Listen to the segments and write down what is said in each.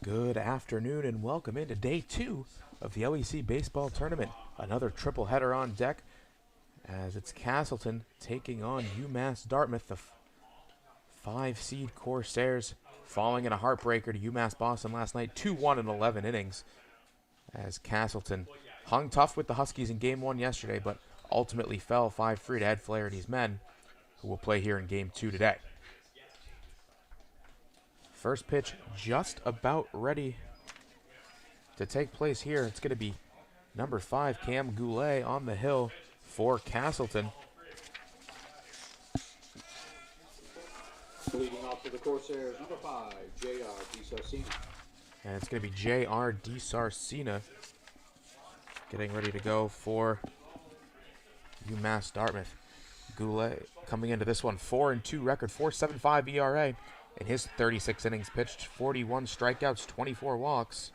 Good afternoon and welcome into day 2 of the LEC baseball tournament. Another triple header on deck as it's Castleton taking on UMass Dartmouth, the 5-seed Corsairs, falling in a heartbreaker to UMass Boston last night, 2-1 in 11 innings, as Castleton hung tough with the Huskies in Game 1 yesterday, but ultimately fell 5-3 to Ed Flair and his men, who will play here in Game 2 today. First pitch just about ready to take place here. It's going to be number 5, Cam Goulet, on the hill for Castleton. Leading off for the Corsairs, number 5, J.R. DiSarcina. And it's going to be J.R. DiSarcina getting ready to go for UMass Dartmouth. Goulet coming into this one 4-2 record, 4.75 ERA. In his 36 innings pitched, 41 strikeouts, 24 walks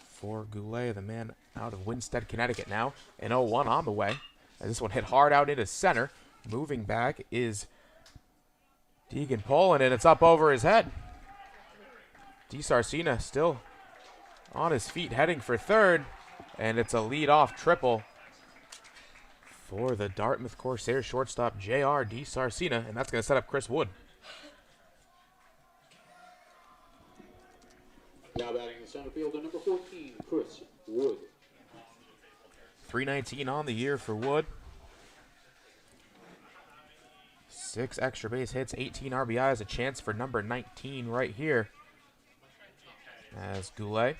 for Goulet, the man out of Winstead, Connecticut now. An 0-1 on the way. As this one hit hard out into center. Moving back is Deegan Poland, and it's up over his head. DiSarcina still on his feet, heading for third, and it's a lead-off triple for the Dartmouth Corsairs shortstop J.R. DiSarcina, and that's going to set up Chris Wood. Now batting in center fielder, number 14, Chris Wood. 319 on the year for Wood. 6 extra base hits, 18 RBIs, a chance for number 19 right here. As Goulet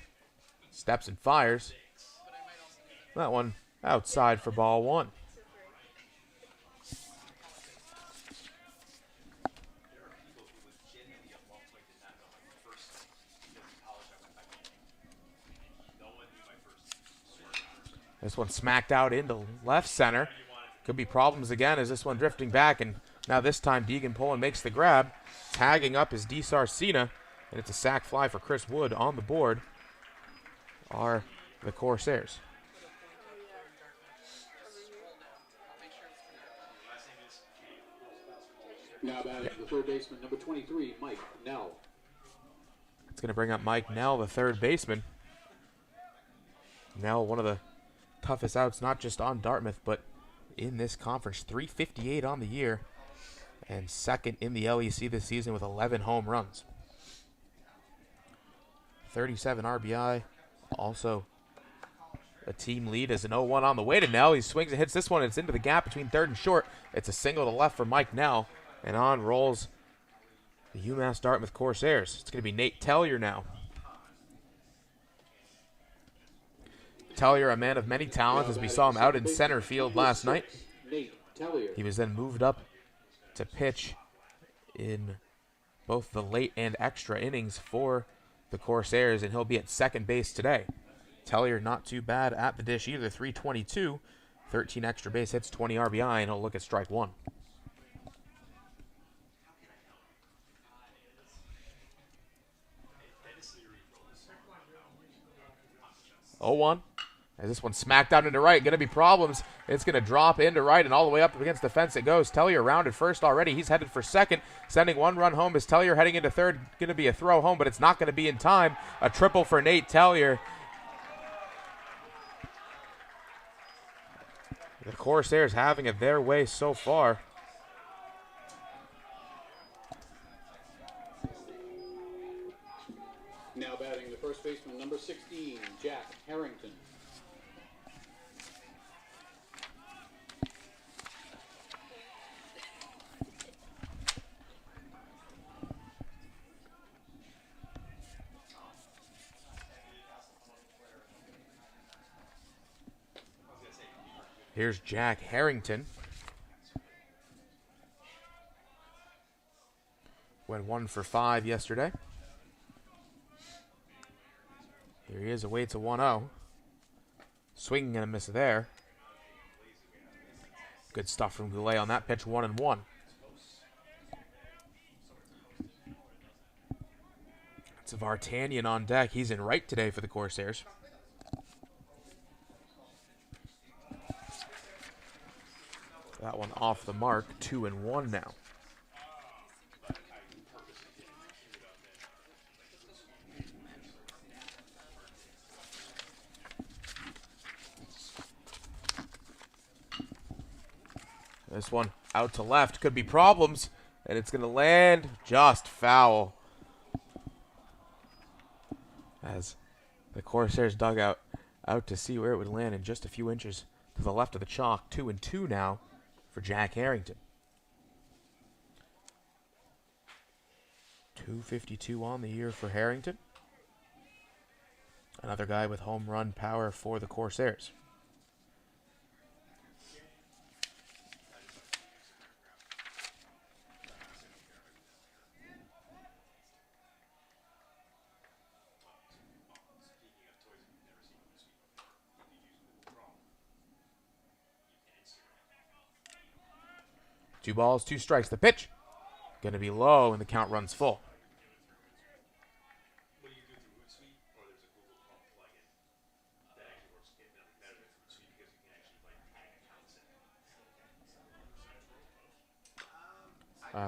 steps and fires. That one outside for ball 1. This one smacked out into left center. Could be problems again as this one drifting back, and now this time Deegan Poland makes the grab. Tagging up is DiSarcina, and it's a sac fly for Chris Wood. On the board are the Corsairs. Now batting the third baseman, number 23, Mike Nell. It's going to bring up Mike Nell, the third baseman. Nell, one of the toughest outs, not just on Dartmouth, but in this conference. 358 on the year, and second in the LEC this season with 11 home runs. 37 RBI, also a team lead as an 0-1 on the way to Nell. He swings and hits this one. It's into the gap between third and short. It's a single to left for Mike Nell, and on rolls the UMass Dartmouth Corsairs. It's going to be Nate Tellier now. Tellier, a man of many talents, as we saw him out in center field last night. He was then moved up to pitch in both the late and extra innings for the Corsairs, and he'll be at second base today. Tellier not too bad at the dish either, 322, 13 extra base hits, 20 RBI, and he'll look at strike 1. Oh, 1. As this one smacked out into right, going to be problems. It's going to drop into right and all the way up against the fence it goes. Tellier rounded first already. He's headed for second, sending one run home as Tellier heading into third. Going to be a throw home, but it's not going to be in time. A triple for Nate Tellier. The Corsairs having it their way so far. Now batting the first baseman, number 16, Jack Harrington. Here's Jack Harrington. Went 1 for 5 yesterday. Here he is, awaits a 1-0. Swinging and a miss there. Good stuff from Goulet on that pitch, 1-1. It's Vartanian on deck. He's in right today for the Corsairs. That one off the mark, 2-1 now. This one out to left. Could be problems. And it's going to land just foul. As the Corsairs dugout out to see where it would land in just a few inches to the left of the chalk. 2-2 now for Jack Harrington. 252 on the year for Harrington. Another guy with home run power for the Corsairs. Two balls, two strikes. The pitch going to be low, and the count runs full.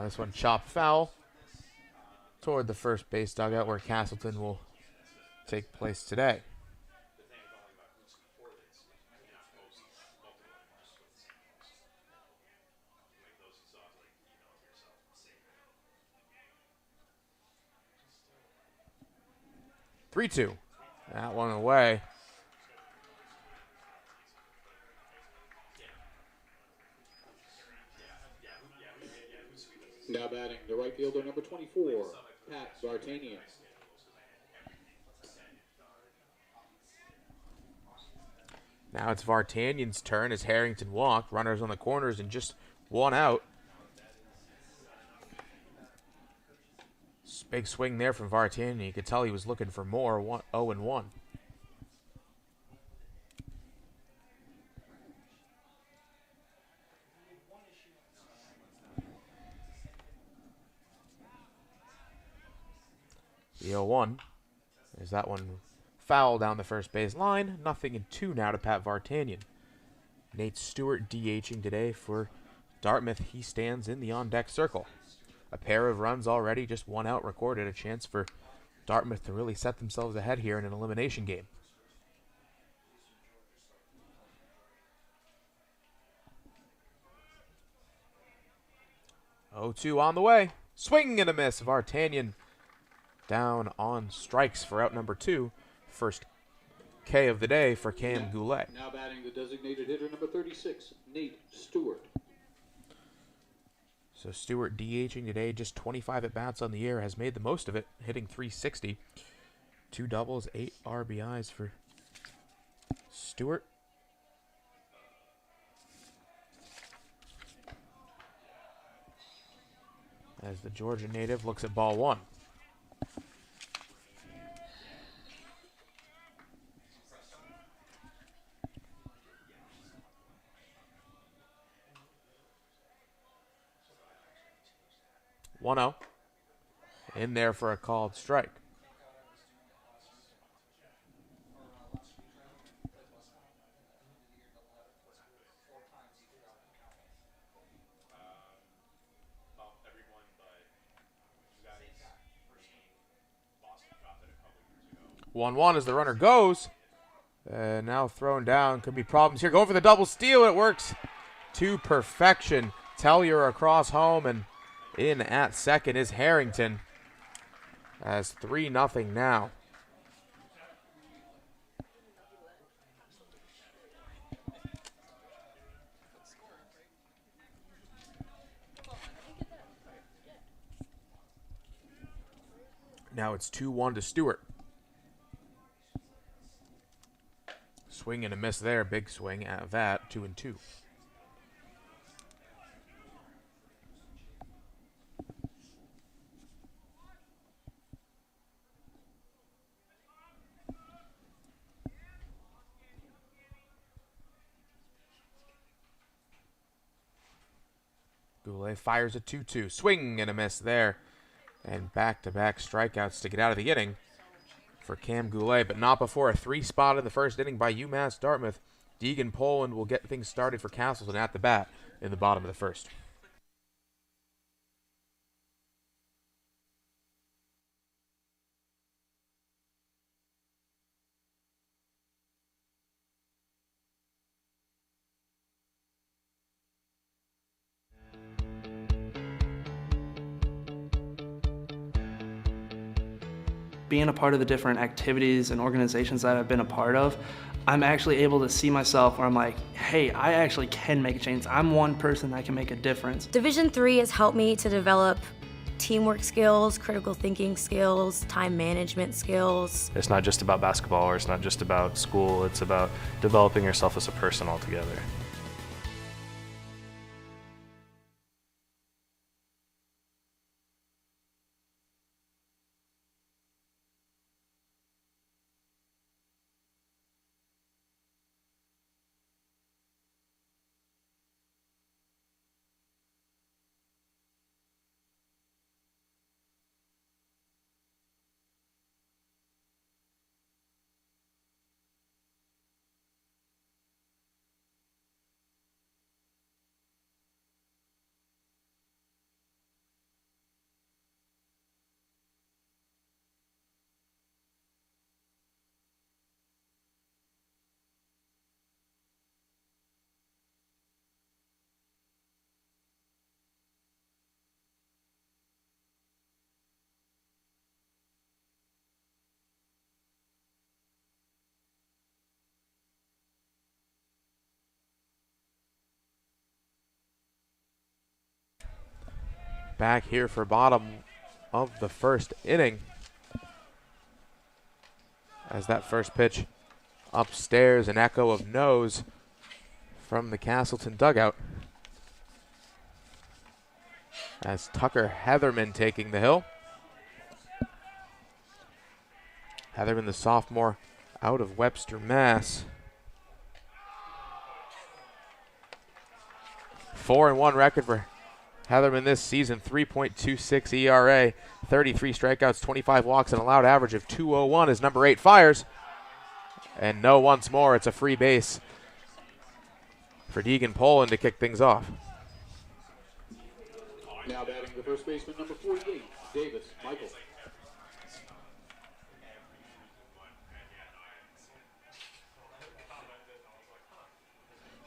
This one chopped foul toward the first base dugout where Castleton will take place today. Three-two. That one away. Now batting the right fielder, number 24, Pat Vartanian. Now it's Vartanian's turn as Harrington walked. Runners on the corners and just one out. Big swing there from Vartanian. You could tell he was looking for more. 0-1. The 0-1. There's that one foul down the first base line. 0-2 now to Pat Vartanian. Nate Stewart DHing today for Dartmouth. He stands in the on-deck circle. A pair of runs already, just one out recorded. A chance for Dartmouth to really set themselves ahead here in an elimination game. Oh, 2 on the way. Swing and a miss. Vartanian down on strikes for out number 2. First K of the day for Cam Goulet. Now batting the designated hitter, number 36, Nate Stewart. So Stewart DHing today, just 25 at-bats on the year, has made the most of it, hitting .360. 2 doubles, 8 RBIs for Stewart. As the Georgia native looks at ball 1. One-0. In there for a called strike. One-one as the runner goes. Now thrown down. Could be problems here. Going for the double steal. It works to perfection. Tellier across home, and in at second is Harrington. As 3-0 now. Now it's 2-1 to Stewart. Swing and a miss there. Big swing at that. 2-2. Goulet fires a 2-2. Swing and a miss there. And back-to-back strikeouts to get out of the inning for Cam Goulet, but not before a 3 spot in the first inning by UMass Dartmouth. Deegan Poland will get things started for Castleton at the bat in the bottom of the first. being a part of the different activities and organizations that I've been a part of, I'm actually able to see myself where I'm like, hey, I actually can make a change. I'm one person that can make a difference. Division III has helped me to develop teamwork skills, critical thinking skills, time management skills. It's not just about basketball, or it's not just about school, it's about developing yourself as a person altogether. Back here for bottom of the first inning, as that first pitch upstairs, an echo of no's from the Castleton dugout, as Tucker Heatherman taking the hill. Heatherman, the sophomore out of Webster, Mass. 4-1 record for Heatherman this season, 3.26 ERA, 33 strikeouts, 25 walks, and allowed average of 201 as number 8 fires. And no once more. It's a free base for Deegan Poland to kick things off. Now batting the first baseman, number 48, Davis Michael.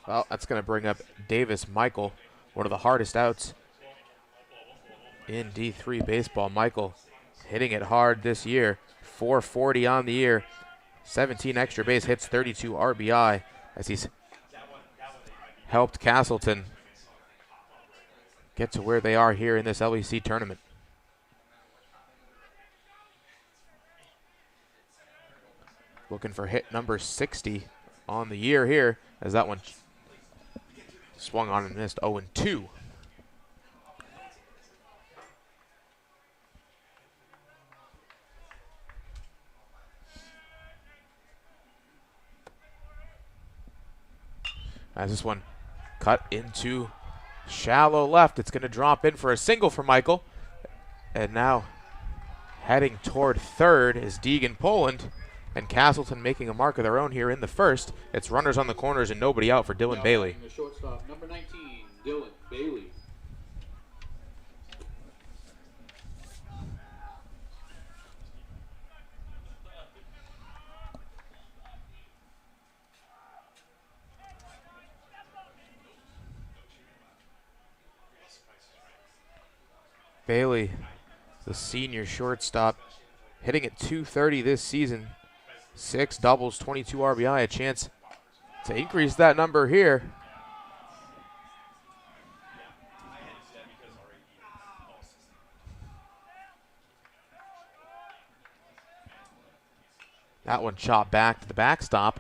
Well, that's going to bring up Davis Michael, one of the hardest outs in D3 baseball. Michael hitting it hard this year, 440 on the year, 17 extra base hits, 32 RBI, as he's helped Castleton get to where they are here in this LEC tournament. Looking for hit number 60 on the year here, as that one swung on and missed. 0-2. As this one cut into shallow left, it's going to drop in for a single for Michael. And now heading toward third is Deegan Poland, and Castleton making a mark of their own here in the first. It's runners on the corners and nobody out for Dylan Bailey. The shortstop, number 19, Dylan Bailey. Bailey, the senior shortstop, hitting at .230 this season. 6 doubles, 22 RBI, a chance to increase that number here. That one chopped back to the backstop.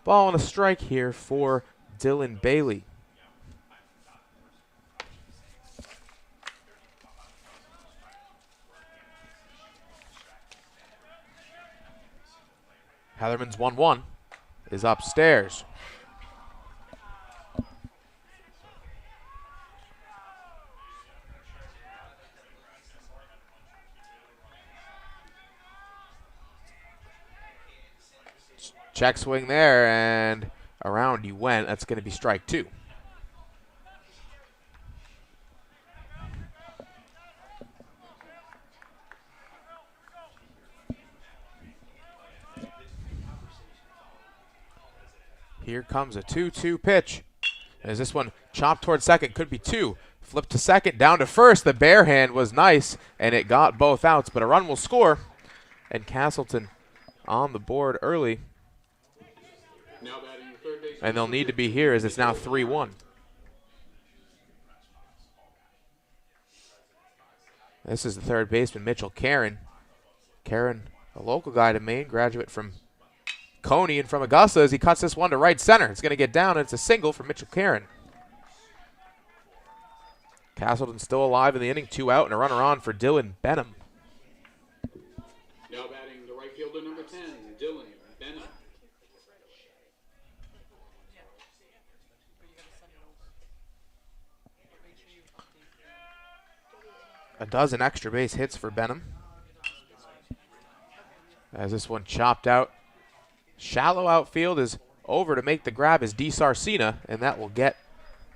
Ball and a strike here for Dylan Bailey. Heatherman's 1-1 is upstairs. Check swing there, and around he went. That's going to be strike 2. Here comes a 2-2 pitch. As this one chopped towards second, could be 2. Flip to second, down to first. The bare hand was nice, and it got both outs, but a run will score and Castleton on the board early. Now batting the third baseman. And they'll need to be here as it's now 3-1. This is the third baseman, Mitchell Karen. Karen, a local guy to Maine, graduate from Coney and from Augusta, as he cuts this one to right center. It's going to get down, and it's a single for Mitchell Karen. Castleton still alive in the inning, 2 out, and a runner on for Dylan Benham. Now batting the right fielder, number 10, Dylan Benham. A dozen extra base hits for Benham. As this one chopped out. Shallow outfield is over to make the grab is D. Sarcina, and that will get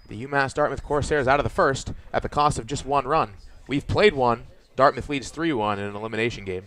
the UMass Dartmouth Corsairs out of the first at the cost of just 1 run. We've played one. Dartmouth leads 3-1 in an elimination game.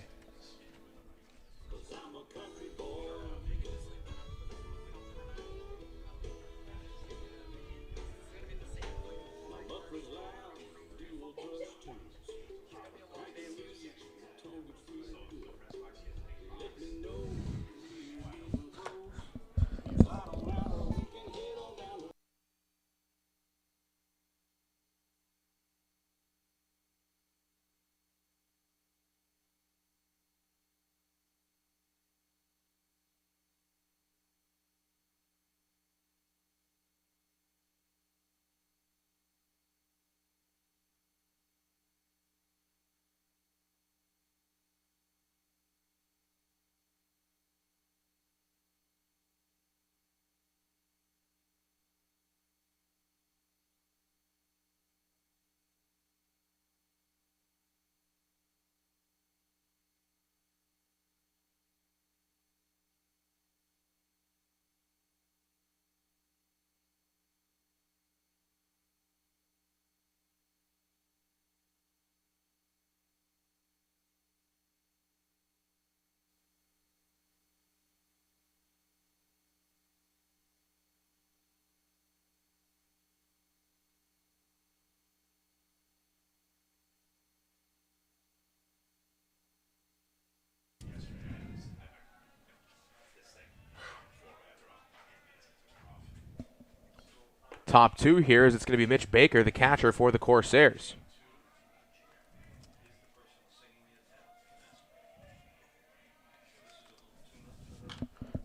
Top 2 here is it's going to be Mitch Baker, the catcher for the Corsairs.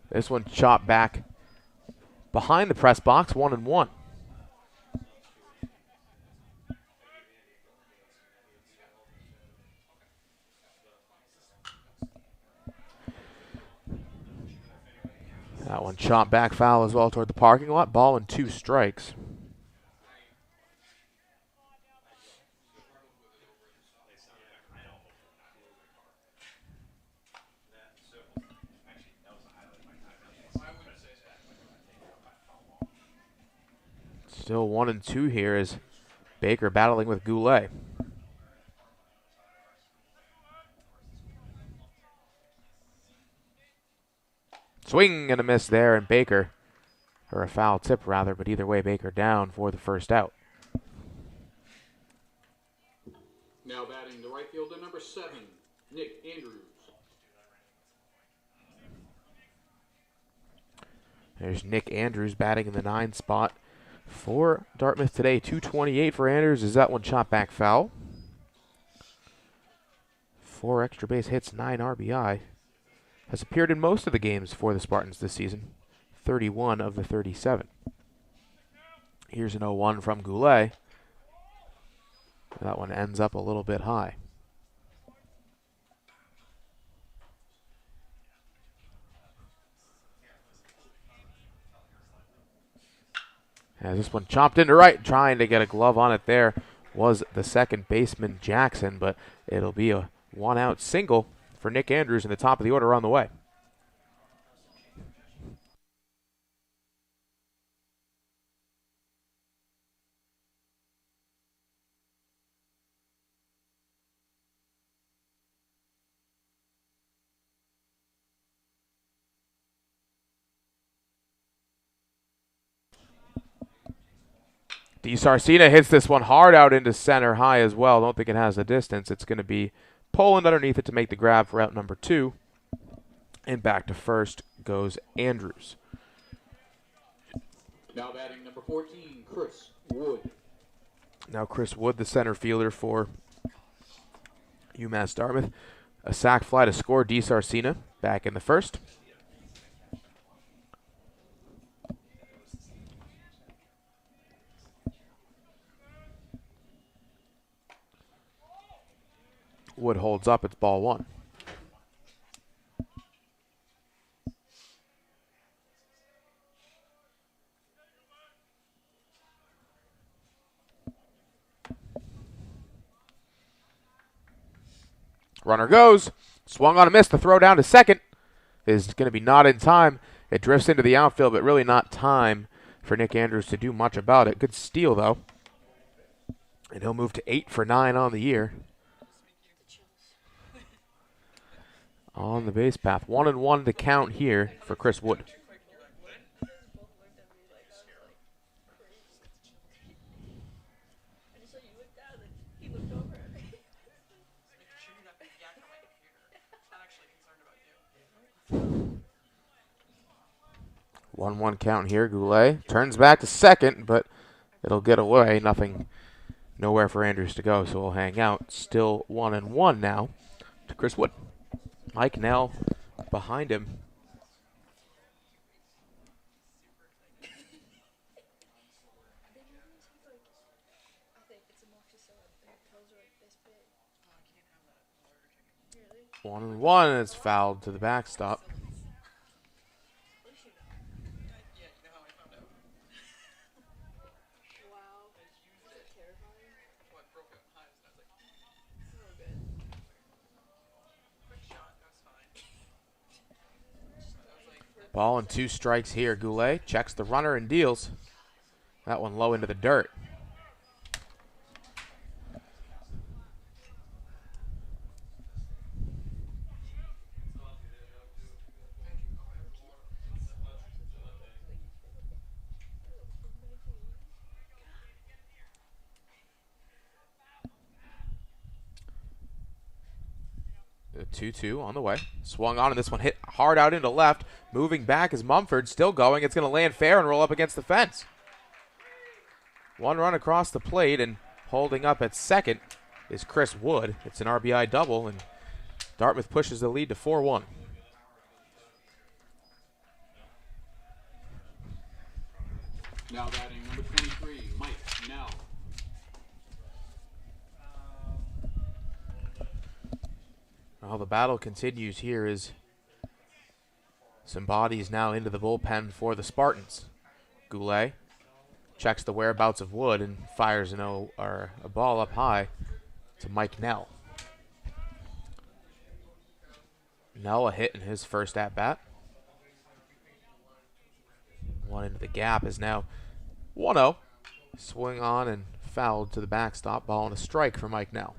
This one chopped back behind the press box, 1-1. That one chopped back foul as well toward the parking lot. Ball and 2 strikes. Still 1-2 here as Baker battling with Goulet. Swing and a miss there, and Baker, or a foul tip rather, but either way, Baker down for the first out. Now batting the right fielder, number 7, Nick Andrews. There's Nick Andrews batting in the 9 spot for Dartmouth today. 228 for Andrews. Is that one chopped back foul? 4 extra base hits, 9 RBI. Has appeared in most of the games for the Spartans this season. 31 of the 37. Here's an 0-1 from Goulet. That one ends up a little bit high. As this one chopped into right, trying to get a glove on it there was the second baseman Jackson, but it'll be a 1-out single for Nick Andrews in the top of the order on the way. Di Sarcina hits this one hard out into center high as well. Don't think it has the distance. It's going to be Poland underneath it to make the grab for out number 2. And back to first goes Andrews. Now batting number 14, Chris Wood. Now Chris Wood, the center fielder for UMass Dartmouth. A sac fly to score DeSarcina back in the first. Wood holds up, it's ball 1. Runner goes. Swung on a miss. The throw down to second is going to be not in time. It drifts into the outfield, but really not time for Nick Andrews to do much about it. Good steal, though. And he'll move to 8 for 9 on the year. On the base path. 1-1 to count here for Chris Wood. One count here. Goulet turns back to second, but it'll get away. Nowhere for Andrews to go, so we'll hang out. Still 1-1 now to Chris Wood. Mike Nell behind him. One and one, it's fouled to the backstop. Ball and 2 strikes here. Goulet checks the runner and deals. That one low into the dirt. The 2-2 on the way. Swung on, and this one hit hard out into left. Moving back is Mumford, still going. It's going to land fair and roll up against the fence. 1 run across the plate, and holding up at second is Chris Wood. It's an RBI double, and Dartmouth pushes the lead to 4-1. Now batting number 23, Mike Nell. Well, the battle continues here as some bodies now into the bullpen for the Spartans. Goulet checks the whereabouts of Wood and fires a ball up high to Mike Nell. Nell a hit in his first at-bat. One into the gap is now 1-0. Swing on and fouled to the backstop. Ball and a strike for Mike Nell.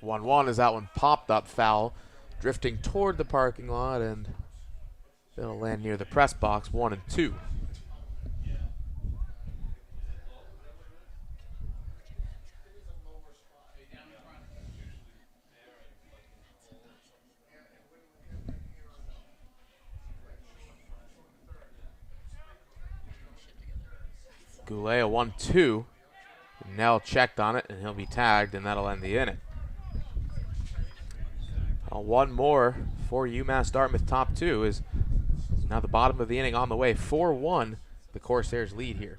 One as that one popped up foul, drifting toward the parking lot, and it'll land near the press box. 1-2. Goulet a 1-2. Nell checked on it, and he'll be tagged, and that'll end the inning. One more for UMass Dartmouth. Top 2 is now the bottom of the inning on the way. 4-1, the Corsairs lead here.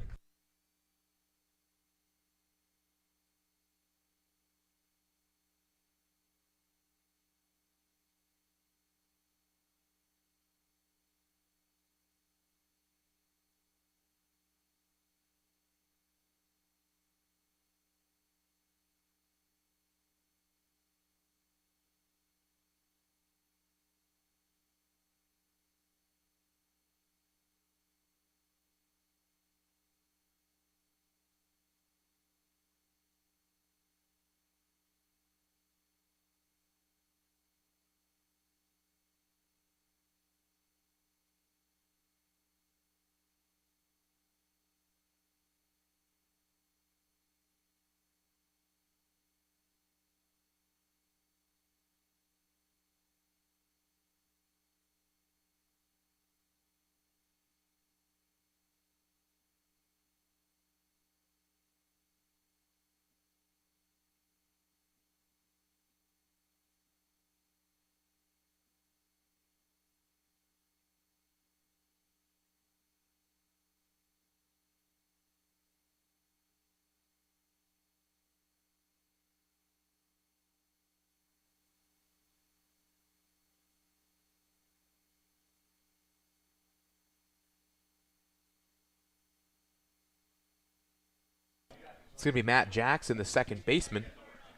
It's going to be Matt Jackson, the second baseman,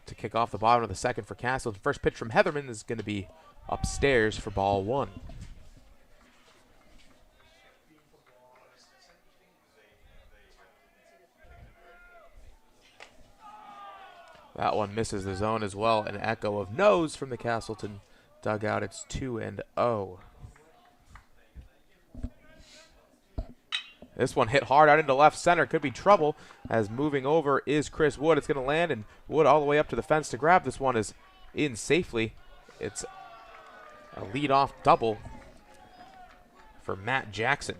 to kick off the bottom of the second for Castleton. First pitch from Heatherman is going to be upstairs for ball one. That one misses the zone as well. An echo of no's from the Castleton dugout. It's 2-0. This one hit hard out into left center. Could be trouble as moving over is Chris Wood. It's going to land, and Wood all the way up to the fence to grab. This one is in safely. It's a leadoff double for Matt Jackson.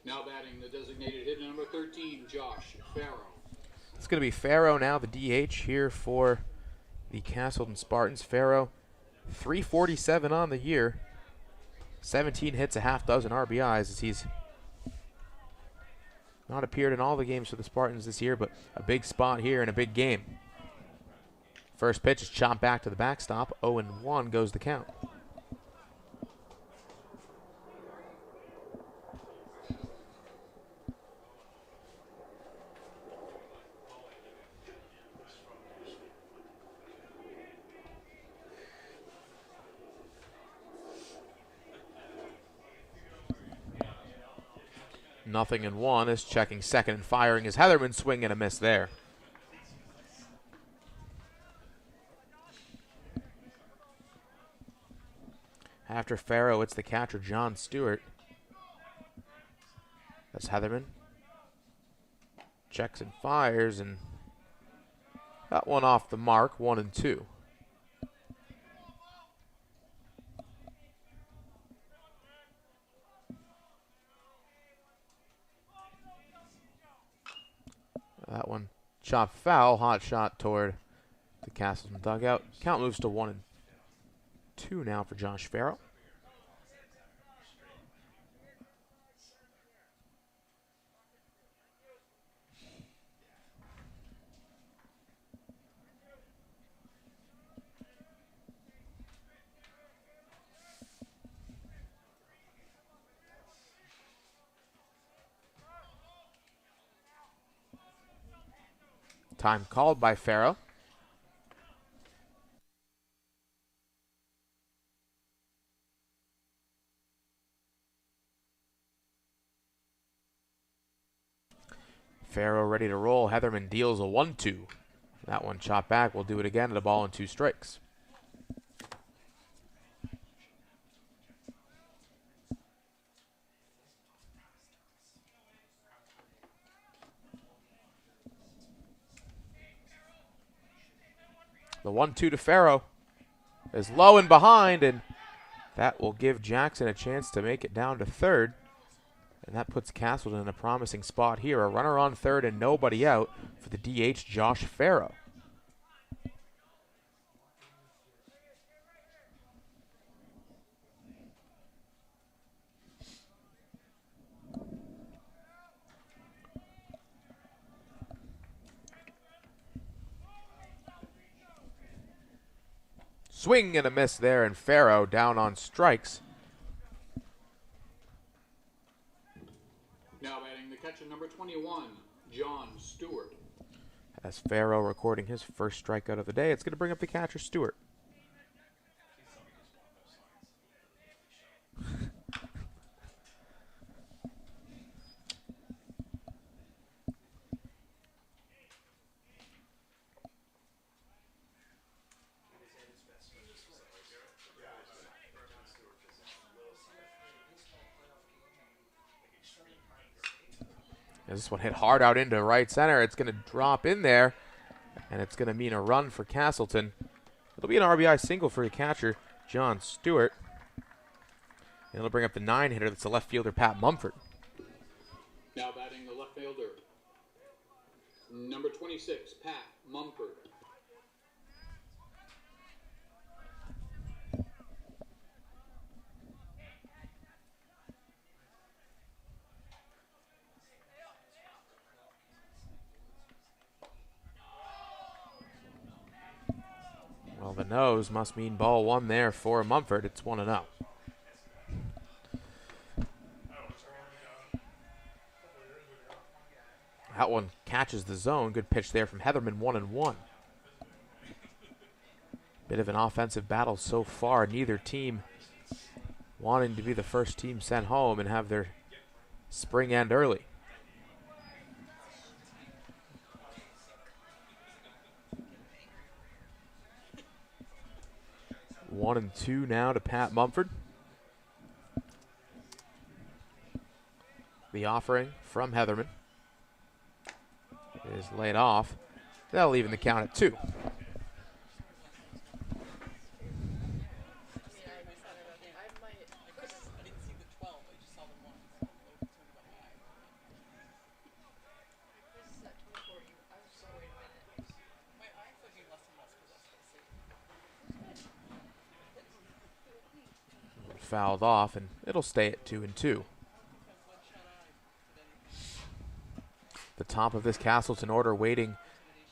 Now batting the designated hitter number 13, Josh Farrow. It's going to be Farrow now, the DH here for the Castleton Spartans. Farrow, 347 on the year, 17 hits, a half dozen RBIs, as he's not appeared in all the games for the Spartans this year, but a big spot here in a big game. First pitch is chopped back to the backstop. 0-1 goes the count. Nothing in one is checking second and firing as Heatherman. Swing and a miss there. After Farrow, it's the catcher, John Stewart. That's Heatherman. Checks and fires, and got one off the mark, 1-2. That one chopped foul, hot shot toward the Castleton dugout. Count moves to 1-2 now for Josh Farrow. Time called by Farrow. Farrow ready to roll. Heatherman deals a 1-2. That one chopped back. We'll do it again at a ball and 2 strikes. The 1-2 to Farrow is low and behind, and that will give Jackson a chance to make it down to third. And that puts Castleton in a promising spot here. A runner on third and nobody out for the DH, Josh Farrow. Swing and a miss there, and Farrow down on strikes. Now batting the catcher number 21, John Stewart. As Farrow recording his first strikeout of the day, it's going to bring up the catcher, Stewart. As this one hit hard out into right center, it's going to drop in there, and it's going to mean a run for Castleton. It'll be an RBI single for the catcher, John Stewart. And it'll bring up the 9-hitter. That's the left fielder, Pat Mumford. Now batting the left fielder, number 26, Pat Mumford. Well, the nose must mean ball one there for Mumford. It's 1-0. That one catches the zone. Good pitch there from Heatherman, 1-1. Bit of an offensive battle so far. Neither team wanting to be the first team sent home and have their spring end early. One and two now to Pat Mumford. The offering from Heatherman is laid off. That'll even the count at 2. Fouled off, and it'll stay at 2-2. The top of this Castleton order waiting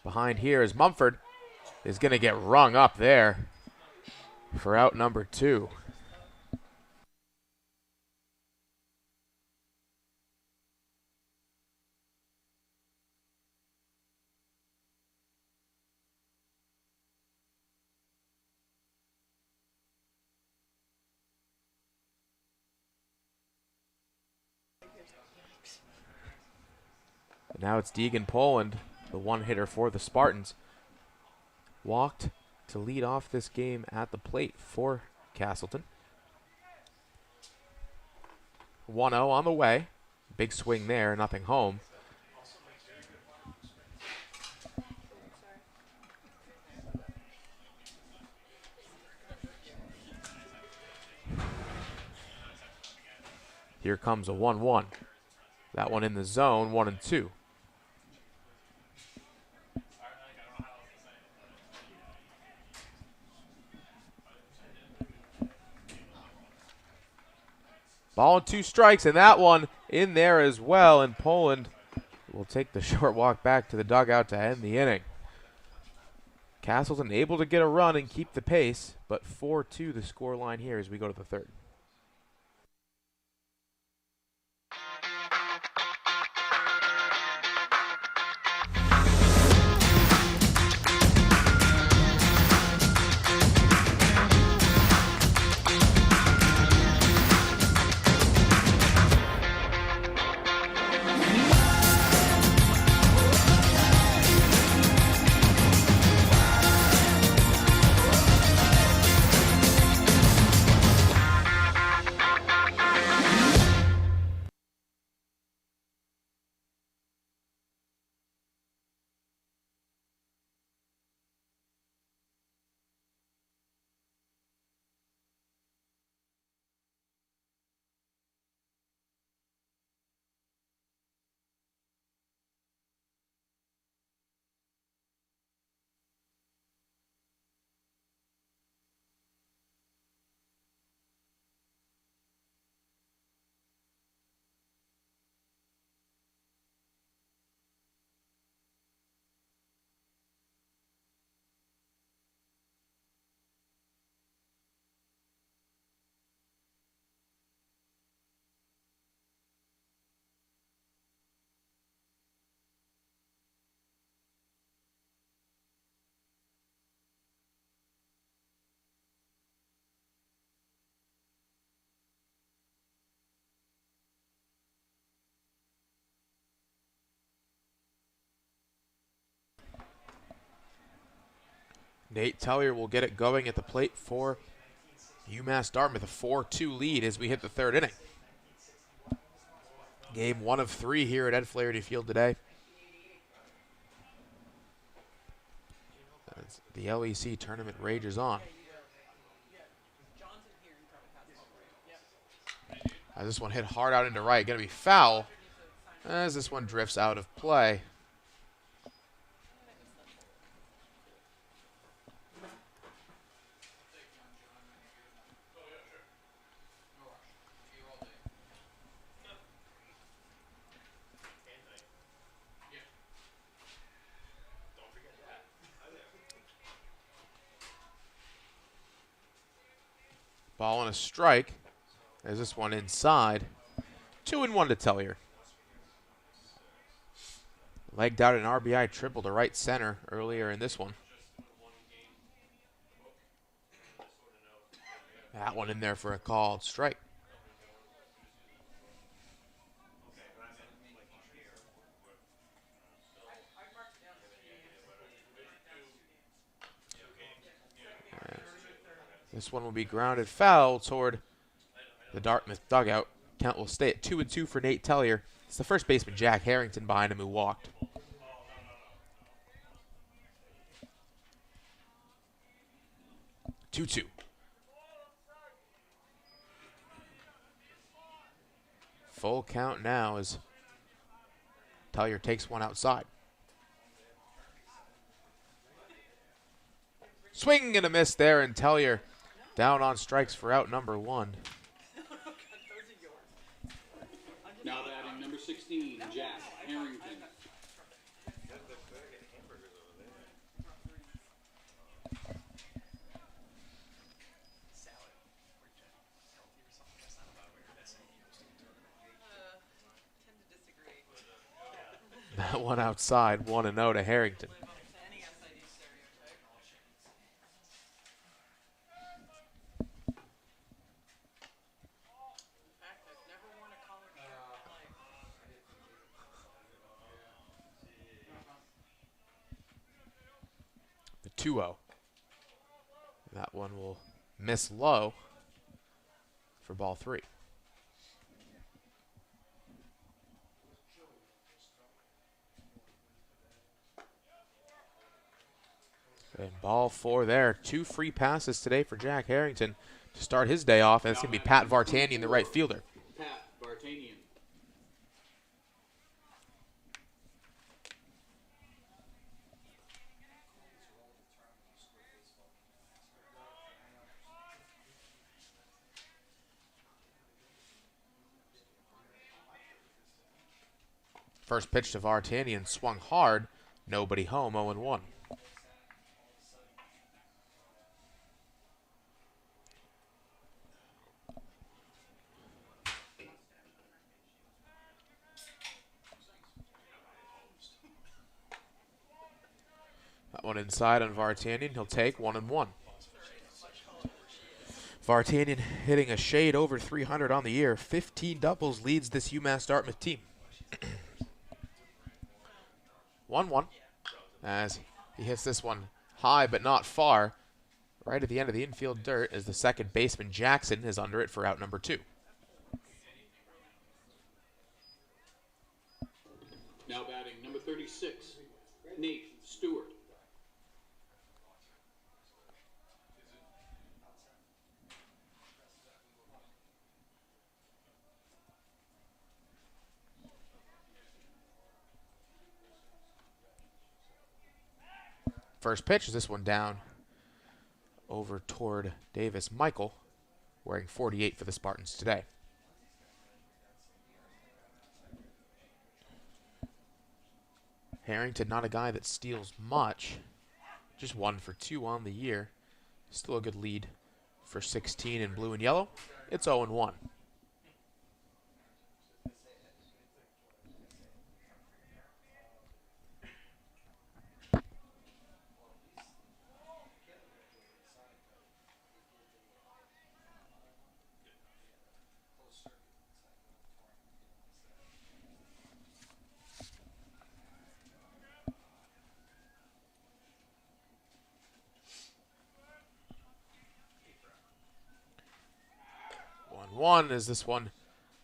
behind here as Mumford is going to get rung up there for out number 2. Now it's Deegan Poland, the one hitter for the Spartans. Walked to lead off this game at the plate for Castleton. 1-0 on the way. Big swing there, nothing home. Here comes a 1-1. That one in the zone, 1-2. Ball and 2 strikes, and that one in there as well. And Poland will take the short walk back to the dugout to end the inning. Castleton able to get a run and keep the pace, but 4-2 the scoreline here as we go to the third. Nate Tellier will get it going at the plate for UMass Dartmouth, a 4-2 lead as we hit the third inning. Game 1 of 3 here at Ed Flaherty Field today. As the LEC tournament rages on. As this one hit hard out into right, going to be foul as this one drifts out of play. Ball and a strike. There's this one inside. 2-1 to Tellier. Legged out an RBI triple to right center earlier in this one. That one in there for a called strike. This one will be grounded foul toward the Dartmouth dugout. Count will stay at 2-2 for Nate Tellier. It's the first baseman, Jack Harrington, behind him, who walked. Two-two. Full count now as Tellier takes one outside. Swing and a miss there, and Tellier down on strikes for out number one. Now batting number 16, Jack Harrington. That one outside, 1-0 to Harrington. The 2-0. That one will miss low for ball three. And ball four there. 2 free passes today for Jack Harrington to start his day off, and it's going to be Pat Vartanian, the right fielder. Pat Vartanian. First pitch to Vartanian, swung hard. Nobody home, 0-1. That one inside on Vartanian. He'll take 1-1. Vartanian hitting a shade over 300 on the year. 15 doubles leads this UMass Dartmouth team. 1-1 as he hits this one high but not far. Right at the end of the infield dirt as the second baseman Jackson is under it for out number 2. Now batting number 36, Nate Stewart. First pitch is this one down over toward Davis Michael, wearing 48 for the Spartans today. Harrington, not a guy that steals much, just 1 for 2 on the year. Still a good lead for 16 in blue and yellow. It's 0-1. One is this one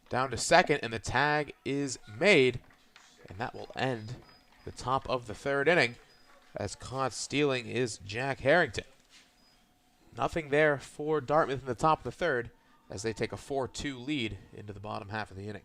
down to second, and the tag is made, and that will end the top of the third inning as caught stealing is Jack Harrington. Nothing there for Dartmouth in the top of the third as they take a 4-2 lead into the bottom half of the inning.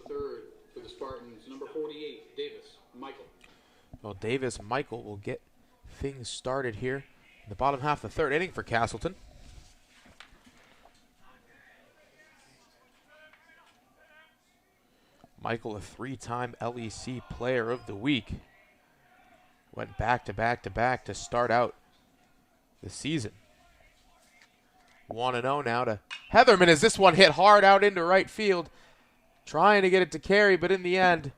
The third for the Spartans, number 48, Davis Michael. Well, Davis Michael will get things started here in the bottom half of the third inning for Castleton. Michael, a three-time LEC Player of the Week, went back to back to back to start out the season. 1-0 now to Heatherman as this one hit hard out into right field. Trying to get it to Carey, but in the end,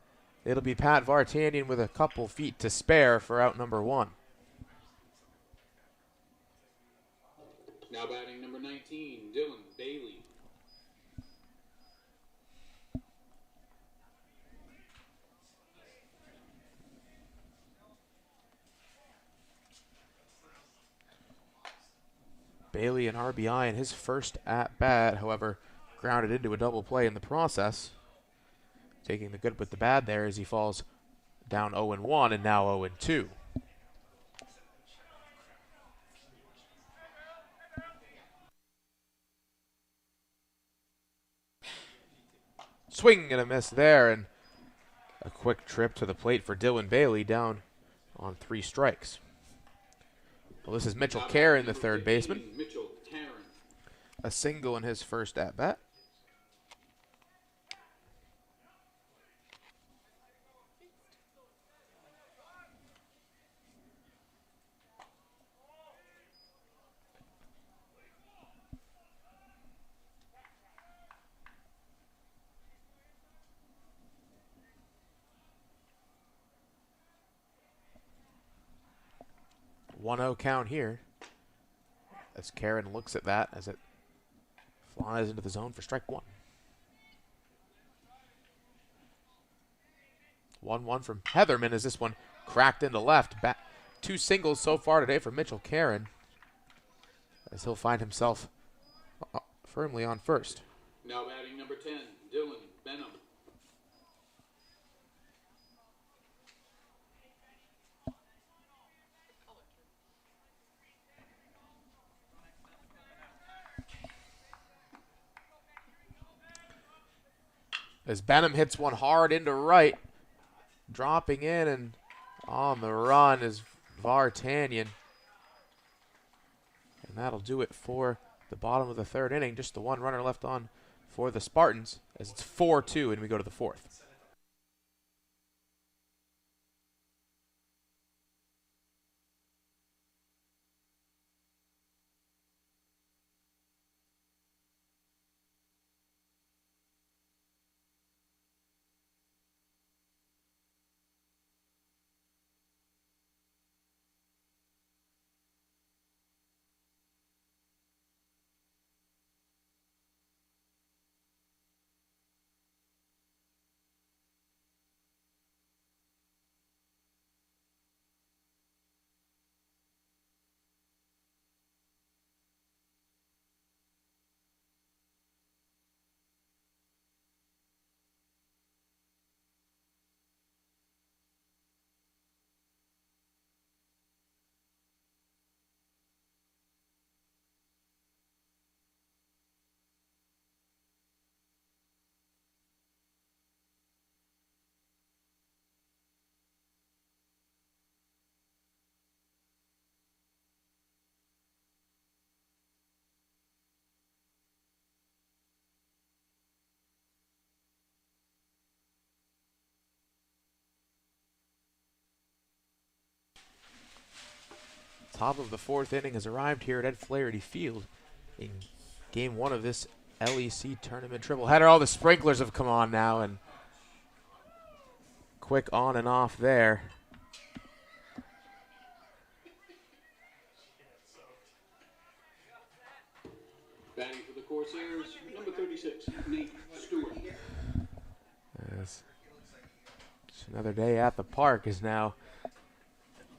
it'll be Pat Vartanian with a couple feet to spare for out number 1. Now batting number 19, Dylan Bailey. Bailey an RBI in his first at-bat, however, grounded into a double play in the process. Taking the good with the bad there as he falls down 0-1 and now 0-2. Swing and a miss there, and a quick trip to the plate for Dylan Bailey, down on 3 strikes. Well, this is Mitchell Karen, the third baseman. Mitchell Karen. A single in his first at-bat. One-0 count here as Karen looks at that as it flies into the zone for strike 1. 1-1 from Heatherman as this one cracked into left. 2 singles so far today for Mitchell Karen as he'll find himself firmly on first. Now batting number 10, Dylan Benham. As Benham hits one hard into right, dropping in and on the run is Vartanian. And that'll do it for the bottom of the third inning. Just the one runner left on for the Spartans as it's 4-2 and we go to the fourth. Top of the fourth inning has arrived here at Ed Flaherty Field in game 1 of this LEC tournament triple-header. All the sprinklers have come on now, and quick on and off there. Batting for the Corsairs, number 36, Nate Stewart. Yes. It's another day at the park is now.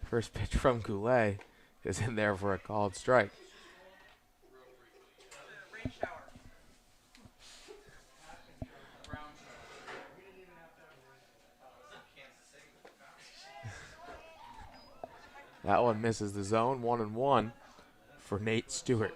First pitch from Goulet is in there for a called strike. That one misses the zone. 1-1 for Nate Stewart.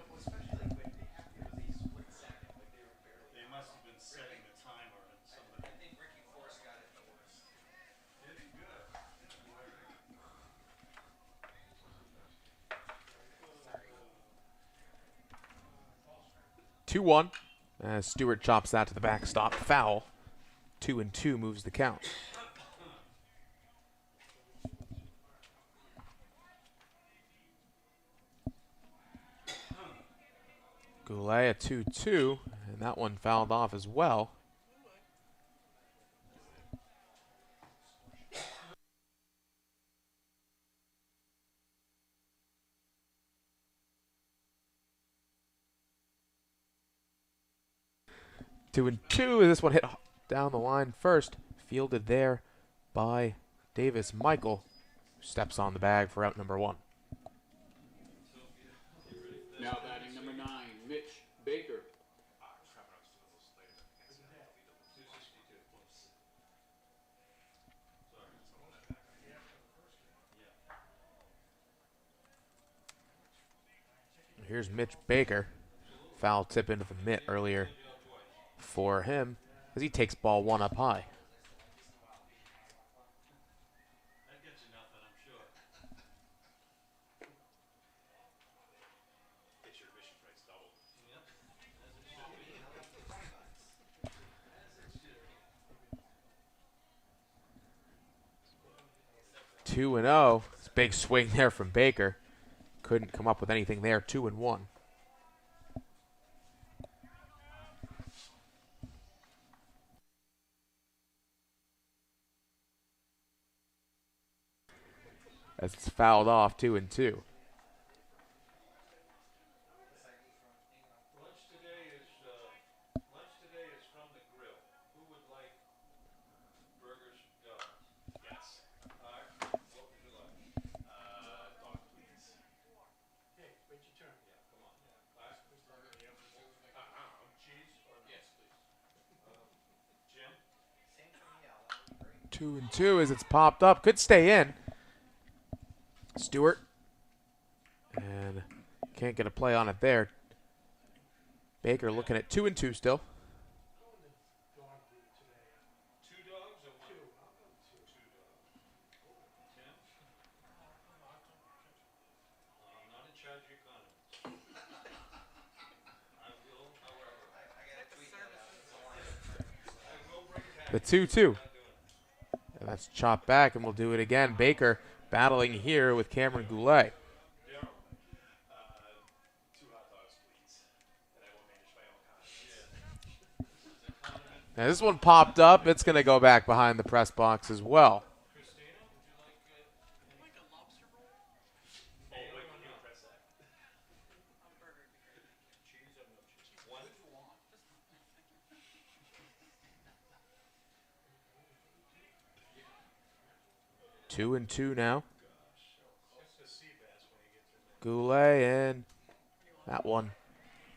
2-1. As Stewart chops that to the backstop. Foul. 2-2 moves the count. Goulet at 2-2, and that one fouled off as well. Two and two. This one hit down the line first. Fielded there by Davis Michael, who steps on the bag for out number 1. Now batting number 9, Mitch Baker. Here's Mitch Baker. Foul tip into the mitt earlier for him as he takes ball 1 up high. Two and 0. Big swing there from Baker. Couldn't come up with anything there. 2-1. As it's fouled off, 2-2. Lunch today is from the grill. Who would like burgers? Yes. All right. What would you like? Dog, please. Okay, wait your turn. Yeah, come on. All right. Cheese or no? Yes, please. Jim? Same for me, Al. That would be great. 2-2 as it's popped up. Could stay in. Stewart. And can't get a play on it there. Baker looking at 2-2 still. 2 dogs or 1? 2. I'll go 2. 2 dogs. Tim? I'm not in charge of your condiments. I will, however. I got to tweet that out. I will bring it back. The 2-2. And that's chopped back, and we'll do it again. Baker battling here with Cameron Goulet. 2 hot dogs, please. And I will manage my own condiments. Now this one popped up. It's going to go back behind the press box as well. Christina, would you like a lobster roll? Oh, wait, can you press that? Cheese or no cheese? What do you want? 2-2 now. Goulet, and that one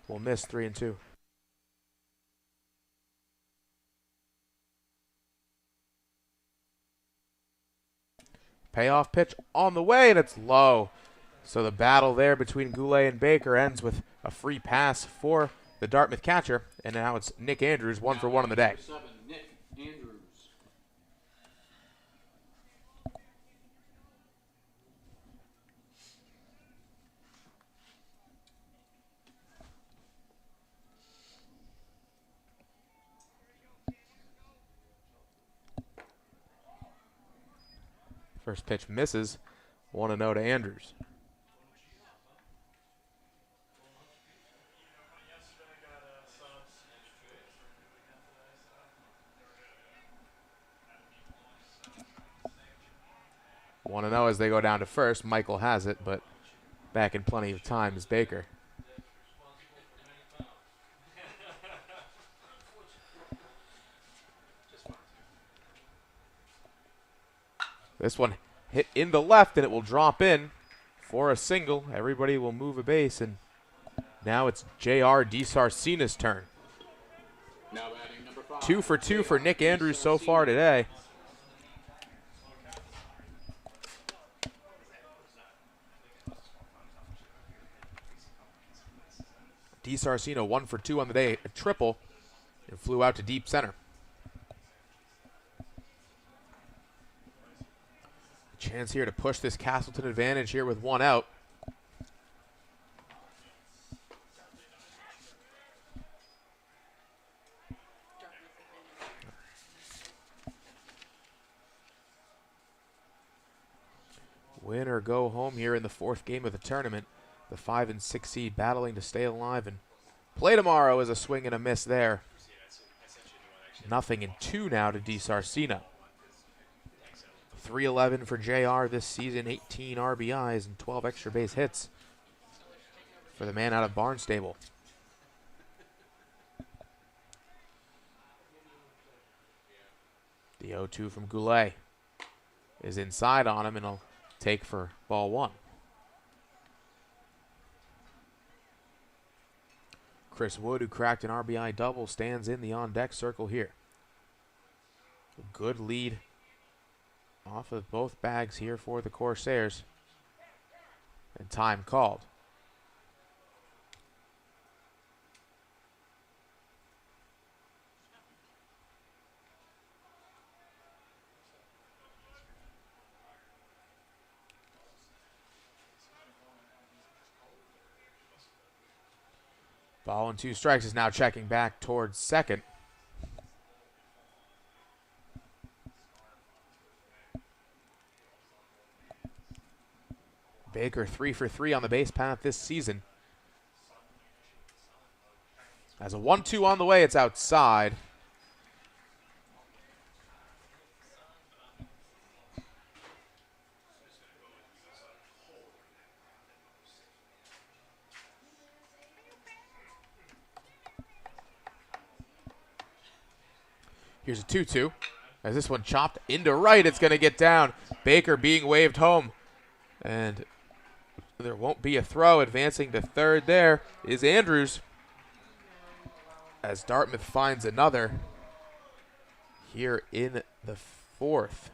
will miss. 3-2. Payoff pitch on the way, and it's low. So the battle there between Goulet and Baker ends with a free pass for the Dartmouth catcher, and now it's Nick Andrews, 1 for 1 on the day. Number 7, Nick Andrews. First pitch misses. 1-0 to Andrews. One and 0 as they go down to first. Michael has it, but back in plenty of time is Baker. This one hit in the left, and it will drop in for a single. Everybody will move a base, and now it's J.R. DeSarcina's turn. Now batting number 5. 2 for 2 for Nick Andrews so far today. DeSarcina 1 for 2 on the day, a triple, and flew out to deep center. Chance here to push this Castleton advantage here with 1 out. or go home here in the 4th game of the tournament. The 5 and 6 seed battling to stay alive and play tomorrow. Is a swing and a miss there. 0-2 now to DeSarcina. 311 for JR this season, 18 RBIs and 12 extra base hits for the man out of Barnstable. The 0-2 from Goulet is inside on him, and he'll take for ball 1. Chris Wood, who cracked an RBI double, stands in the on-deck circle here. A good lead off of both bags here for the Corsairs. And time called. Ball and 2 strikes is now checking back towards second. Baker 3 for 3 on the base path this season. As a 1-2 on the way, it's outside. Here's a 2-2. As this one chopped into right, it's going to get down. Baker being waved home. And there won't be a throw. Advancing to third there is Andrews. As Dartmouth finds another here in the 4th.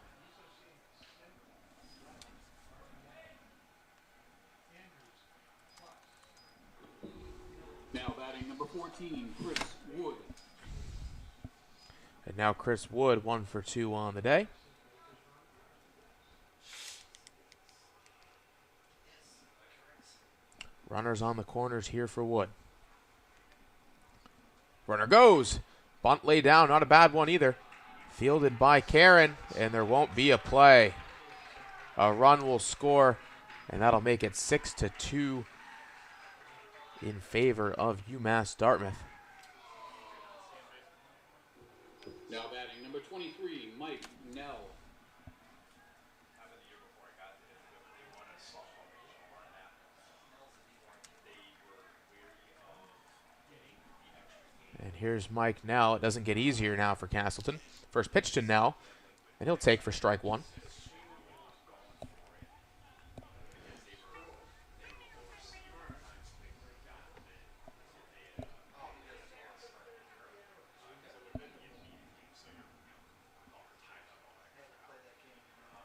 Now batting number 14, Chris Wood. And now Chris Wood, 1 for 2 on the day. Runners on the corners here for Wood. Runner goes. Bunt lay down, not a bad one either. Fielded by Karen, and there won't be a play. A run will score, and that'll make it 6-2 in favor of UMass Dartmouth. Now batting number 23, Mike Nell. And here's Mike Nell. It doesn't get easier now for Castleton. First pitch to Nell, and he'll take for strike 1.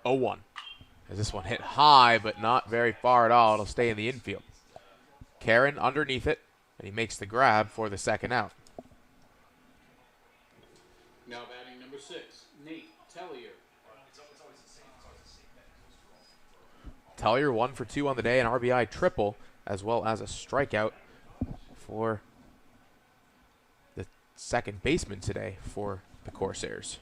Oh, 1. As this one hit high, but not very far at all. It'll stay in the infield. Karen underneath it, and he makes the grab for the second out. Now batting number 6, Nate Tellier. Tellier 1 for 2 on the day, an RBI triple, as well as a strikeout for the second baseman today for the Corsairs.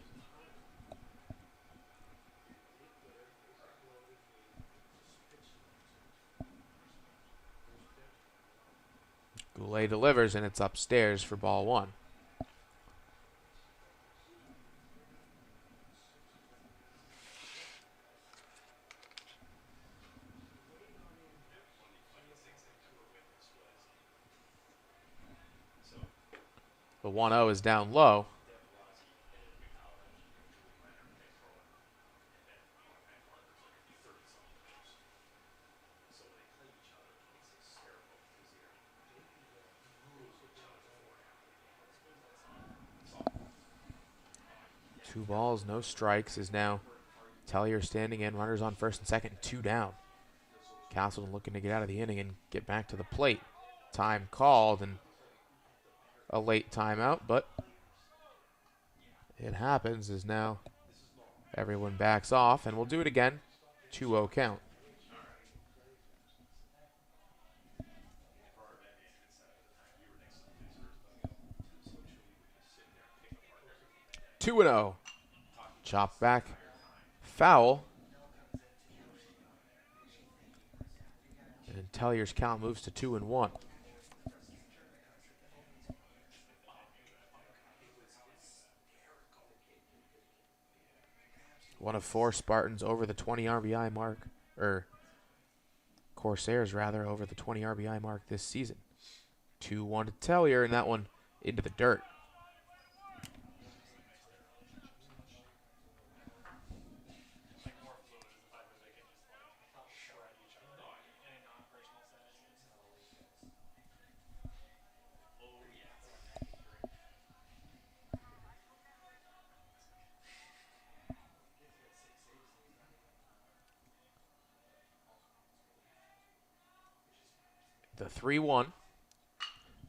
Goulet delivers, and it's upstairs for ball 1. The 1-0 is down low. Two balls, no strikes is now Tellier standing in. Runners on first and second, 2 down. Castleton looking to get out of the inning and get back to the plate. Time called and a late timeout, but it happens as now everyone backs off, and we'll do it again. 2-0 count. Two and 0. Chop back. Foul. And Tellier's count moves to 2-1. One of 4 Spartans over the 20 RBI mark, or Corsairs rather, over the 20 RBI mark this season. 2-1 to Tellier, and that one into the dirt. The 3-1.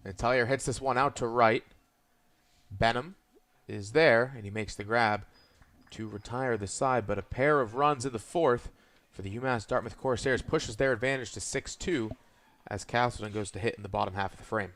And Tellier hits this one out to right. Benham is there, and he makes the grab to retire the side, but a pair of runs in the 4th for the UMass Dartmouth Corsairs pushes their advantage to 6-2 as Castleton goes to hit in the bottom half of the frame.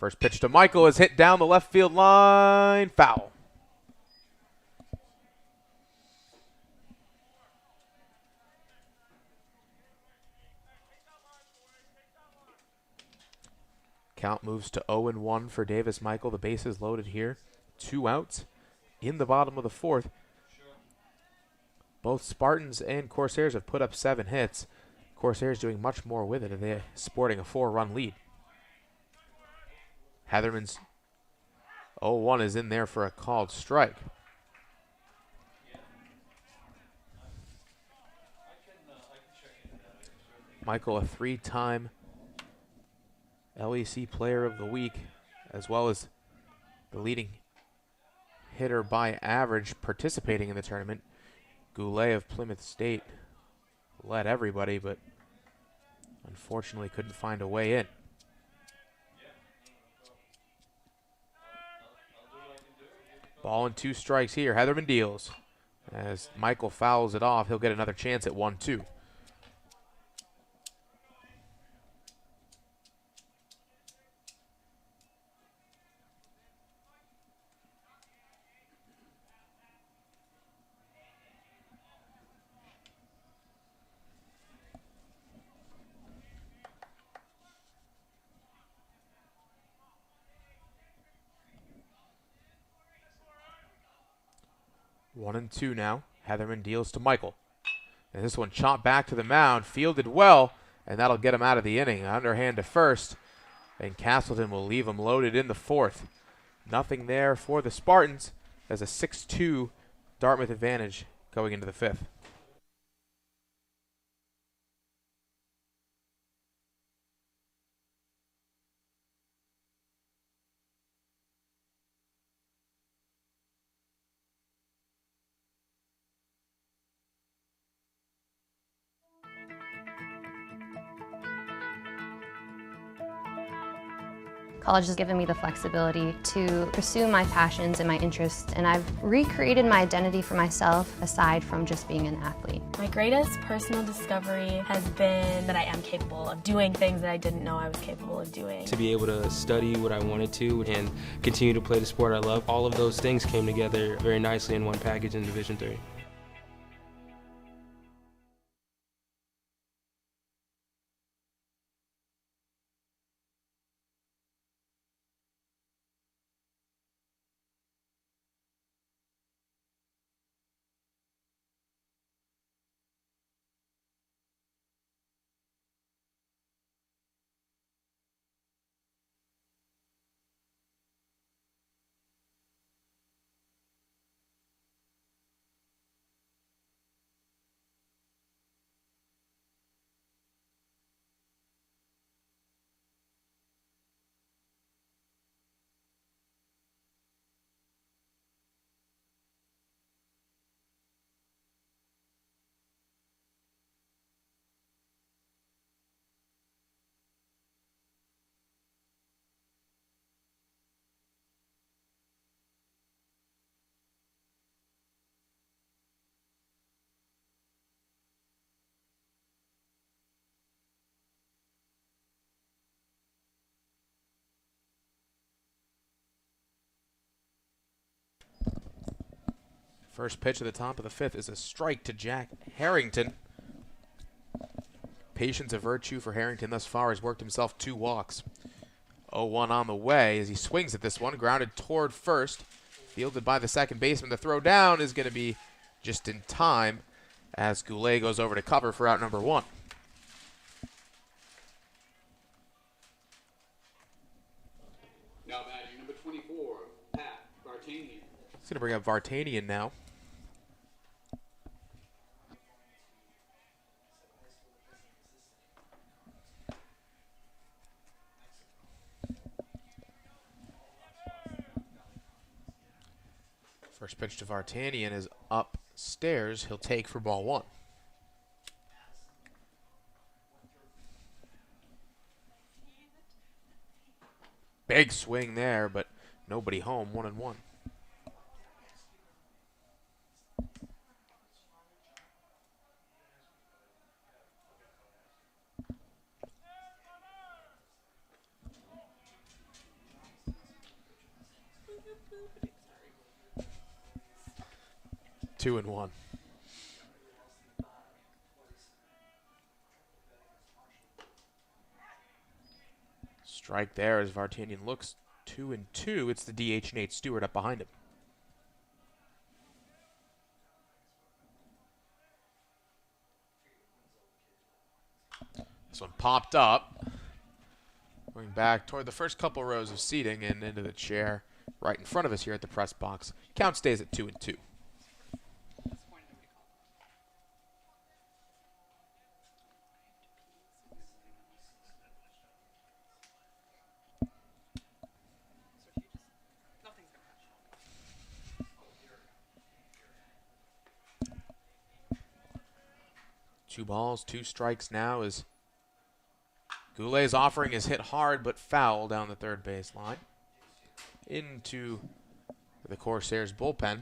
First pitch to Michael is hit down the left field line. Foul. Count moves to 0-1 for Davis Michael. The bases loaded here. 2 outs in the bottom of the fourth. Both Spartans and Corsairs have put up 7 hits. Corsairs doing much more with it, and they're sporting a 4-run lead. Heatherman's 0-1 is in there for a called strike. Michael, a 3-time LEC Player of the Week, as well as the leading hitter by average participating in the tournament. Goulet of Plymouth State led everybody, but unfortunately couldn't find a way in. Ball and 2 strikes here. Heatherman deals. As Michael fouls it off, he'll get another chance at 1-2. One and 2 now. Heatherman deals to Michael. And this one chopped back to the mound, fielded well, and that'll get him out of the inning. Underhand to first, and Castleton will leave him loaded in the fourth. Nothing there for the Spartans as a 6-2 Dartmouth advantage going into the fifth. College has given me the flexibility to pursue my passions and my interests, and I've recreated my identity for myself aside from just being an athlete. My greatest personal discovery has been that I am capable of doing things that I didn't know I was capable of doing. To be able to study what I wanted to and continue to play the sport I love, all of those things came together very nicely in one package in Division III. First pitch at the top of the fifth is a strike to Jack Harrington. Patience a virtue for Harrington thus far, has worked himself 2 walks. 0-1 on the way as he swings at this one, grounded toward first, fielded by the second baseman. The throw down is going to be just in time as Goulet goes over to cover for out number 1. Now batting number 24, Pat Vartanian. He's going to bring up Vartanian now. First pitch to Vartanian is upstairs. He'll take for ball 1. Big swing there, but nobody home. 1-1. 2-1. Strike there as Vartanian looks 2-2. It's the DH Nate Stewart up behind him. This one popped up. Going back toward the first couple rows of seating and into the chair right in front of us here at the press box. Count stays at 2-2. Two balls, two strikes now as Goulet's offering is hit hard but foul down the third base line. Into the Corsairs bullpen.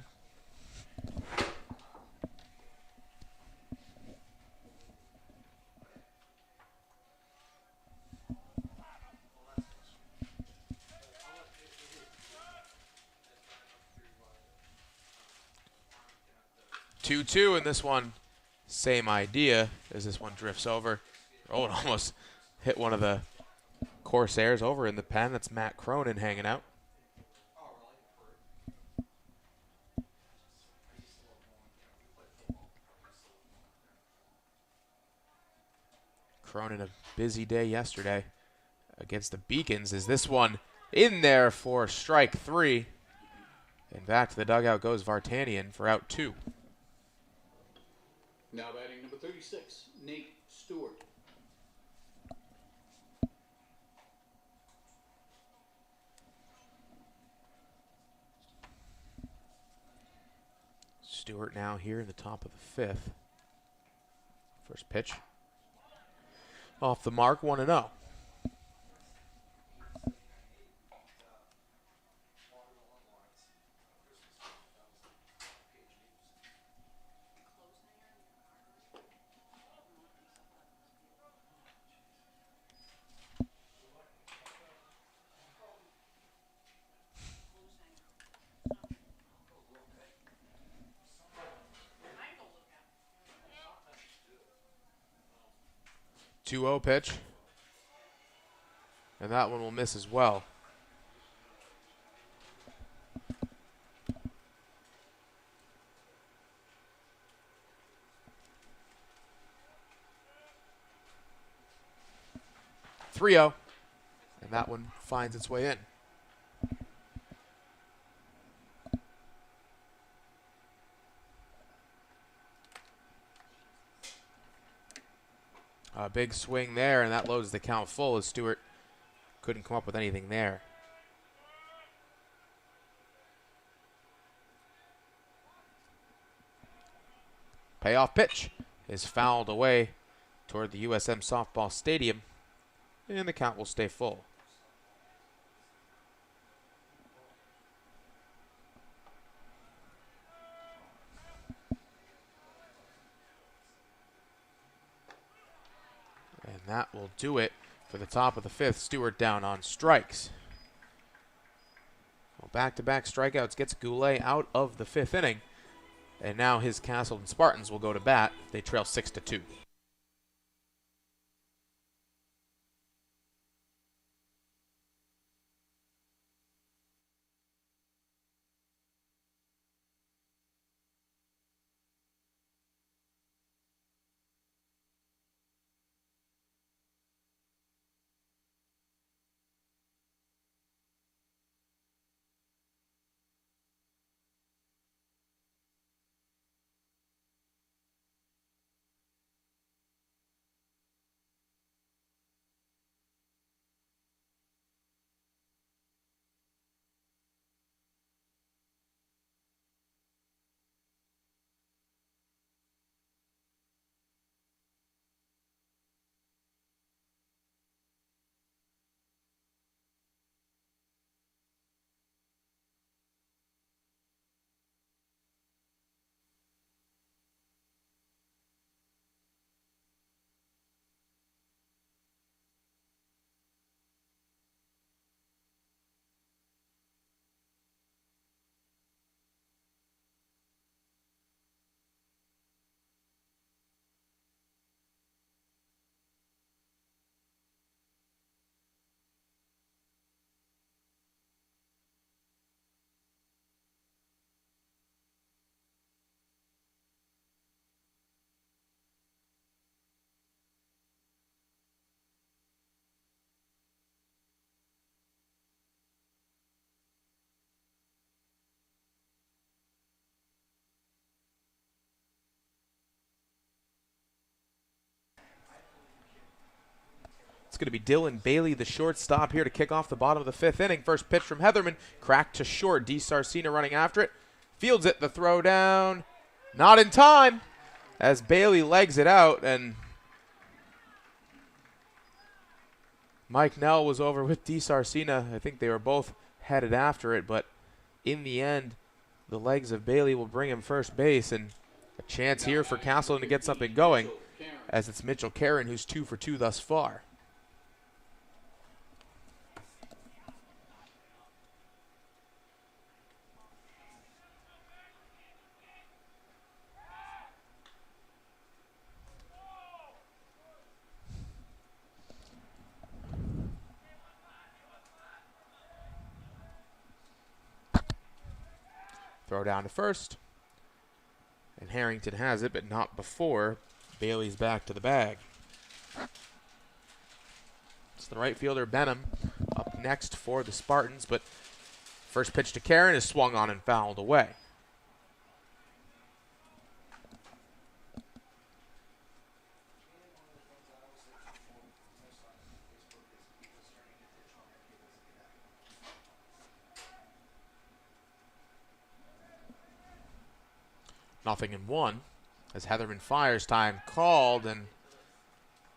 Two in this one. Same idea as this one drifts over. Oh, it almost hit one of the Corsairs over in the pen. That's Matt Cronin hanging out. Cronin, a busy day yesterday against the Beacons. Is this one in there for strike 3? And back to the dugout goes Vartanian for out 2. Now batting number 36, Nate Stewart. Stewart now here in the top of the 5th. First pitch. Off the mark, 1-0. Two-0 pitch. And that one will miss as well. Three-0. And that one finds its way in. A big swing there, and that loads the count full as Stewart couldn't come up with anything there. Payoff pitch is fouled away toward the USM Softball Stadium, and the count will stay full. And that will do it for the top of the 5th. Stewart down on strikes. Well, back-to-back strikeouts gets Goulet out of the 5th inning. And now his Castleton Spartans will go to bat. They trail 6-2. It's going to be Dylan Bailey, the shortstop, here to kick off the bottom of the 5th inning. First pitch from Heatherman, cracked to short. D. Sarcina running after it. Fields it, the throw down. Not in time as Bailey legs it out, and Mike Nell was over with D. Sarcina. I think they were both headed after it, but in the end, the legs of Bailey will bring him first base, and a chance here for Castleton to get something going, as it's Mitchell Karen who's 2 for 2 thus far. Throw down to first. And Harrington has it, but not before Bailey's back to the bag. It's the right fielder, Benham, up next for the Spartans, but first pitch to Karen is swung on and fouled away. Nothing in one as Heatherman fires, time called, and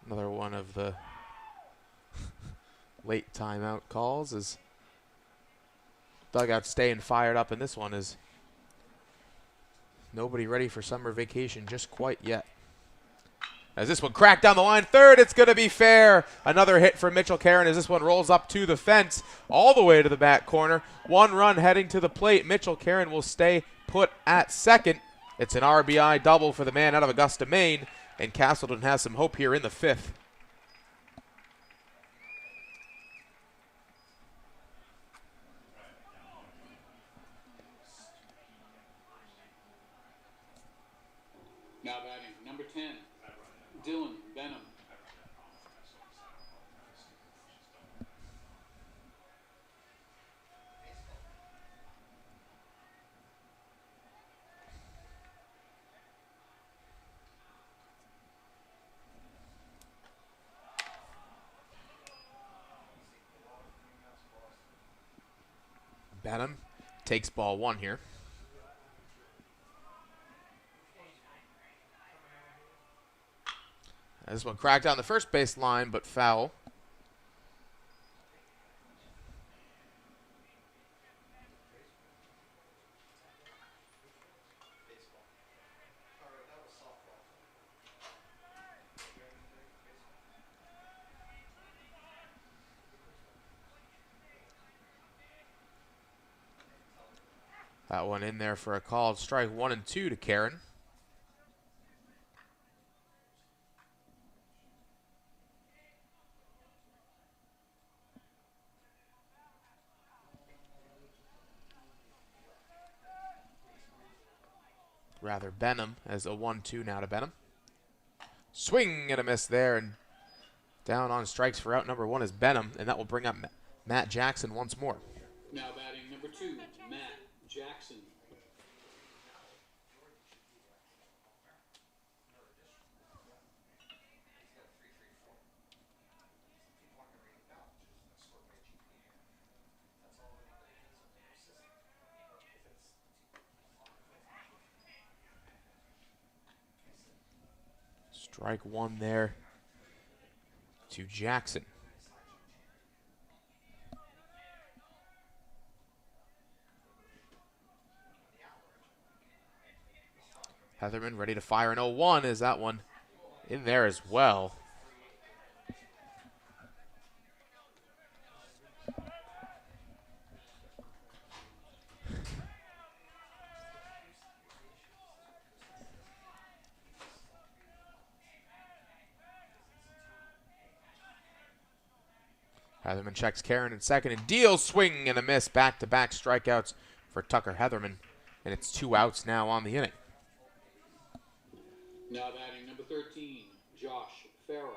another one of the late timeout calls as dugout staying fired up, and this one is nobody ready for summer vacation just quite yet. As this one cracked down the line, third, it's going to be fair. Another hit for Mitchell Karen as this one rolls up to the fence all the way to the back corner. 1 run heading to the plate. Mitchell Karen will stay put at second. It's an RBI double for the man out of Augusta, Maine, and Castleton has some hope here in the 5th. Now batting number 10, Dylan Benham. Benham takes ball 1 here. This one cracked down the first base line, but foul. That one in there for a called strike 1 and 2 to Karen. Rather Benham as a 1-2 now to Benham. Swing and a miss there, and down on strikes for out number 1 is Benham, and that will bring up Matt Jackson once more. Now batting number 2, Matt Jackson. Strike 1 there to Jackson. Heatherman ready to fire an 0-1. Is that one in there as well? Heatherman checks Karen in second and deals. Swing and a miss. Back-to-back strikeouts for Tucker Heatherman. And it's 2 outs now on the inning. Now batting number 13, Josh Farrow.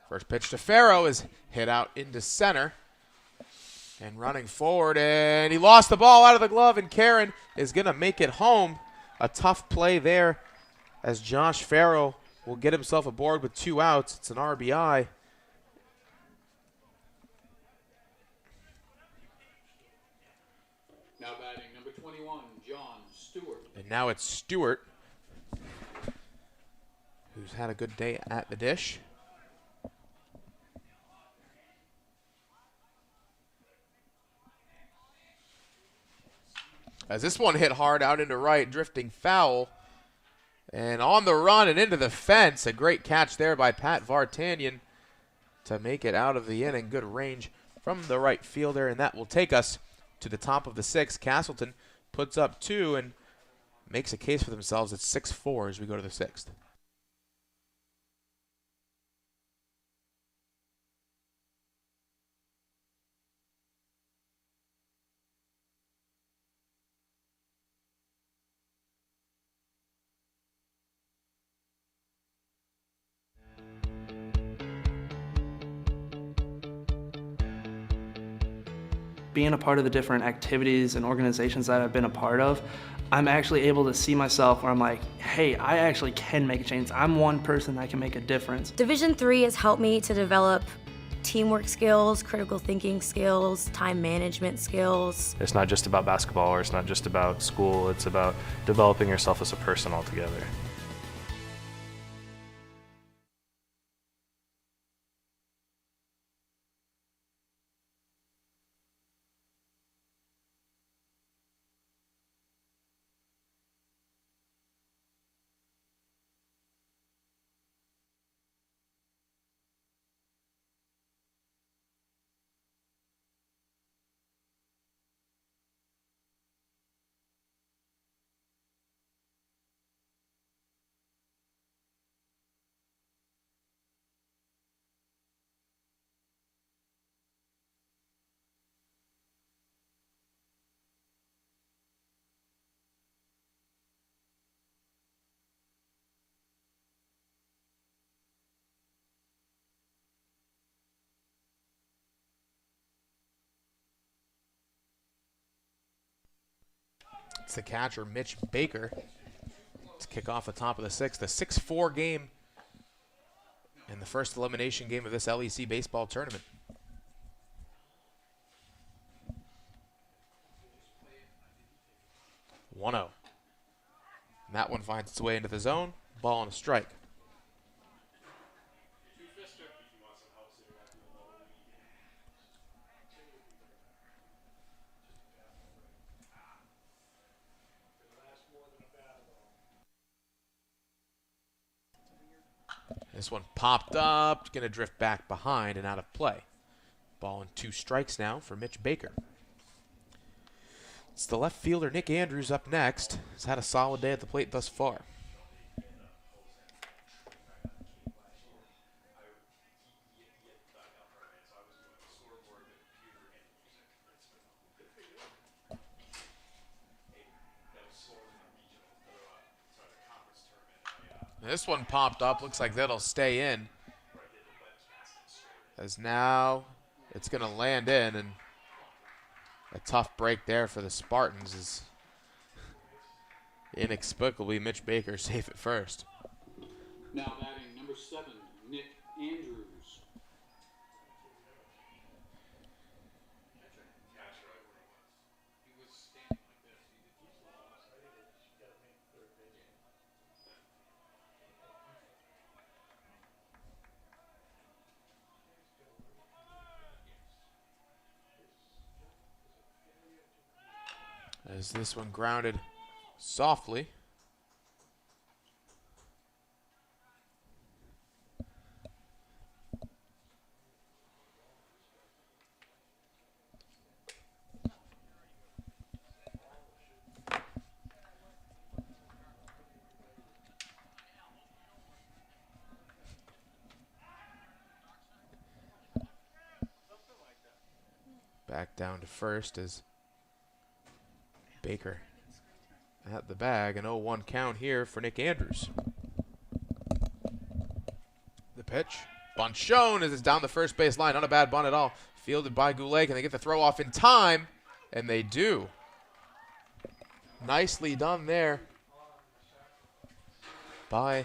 First pitch to Farrow is hit out into center. And running forward, and he lost the ball out of the glove, and Karen is going to make it home. A tough play there as Josh Farrell will get himself aboard with 2 outs. It's an RBI. Now batting number 21, John Stewart. And now it's Stewart, who's had a good day at the dish. As this one hit hard out into right, drifting foul. And on the run and into the fence. A great catch there by Pat Vartanian to make it out of the inning. Good range from the right fielder, and that will take us to the top of the 6th. Castleton puts up 2 and makes a case for themselves at 6-4 as we go to the 6th. Being a part of the different activities and organizations that I've been a part of, I'm actually able to see myself where I'm like, hey, I actually can make a change. I'm one person that can make a difference. Division III has helped me to develop teamwork skills, critical thinking skills, time management skills. It's not just about basketball, or it's not just about school. It's about developing yourself as a person altogether. It's the catcher, Mitch Baker, to kick off the top of the 6th. A 6-4 game in the first elimination game of this LEC baseball tournament. One-0. And that one finds its way into the zone. Ball and a strike. This one popped up, going to drift back behind and out of play. Ball and 2 strikes now for Mitch Baker. It's the left fielder, Nick Andrews, up next. He's had a solid day at the plate thus far. This one popped up. Looks like that'll stay in. As now it's going to land in, and a tough break there for the Spartans is inexplicably Mitch Baker safe at first. Now batting number 7, Nick Andrews. As this one grounded softly. Back down to first as Baker at the bag. An 0-1 count here for Nick Andrews. The pitch. Bunt shown as it's down the first base line. Not a bad bunt at all. Fielded by Goulet. Can they get the throw off in time? And they do. Nicely done there by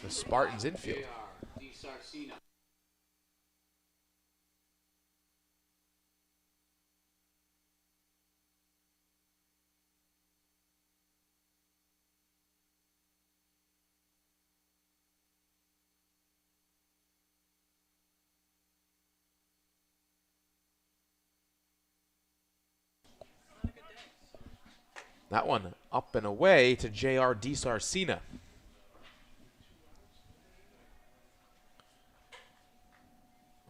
the Spartans infield. That one up and away to J.R. DiSarcina.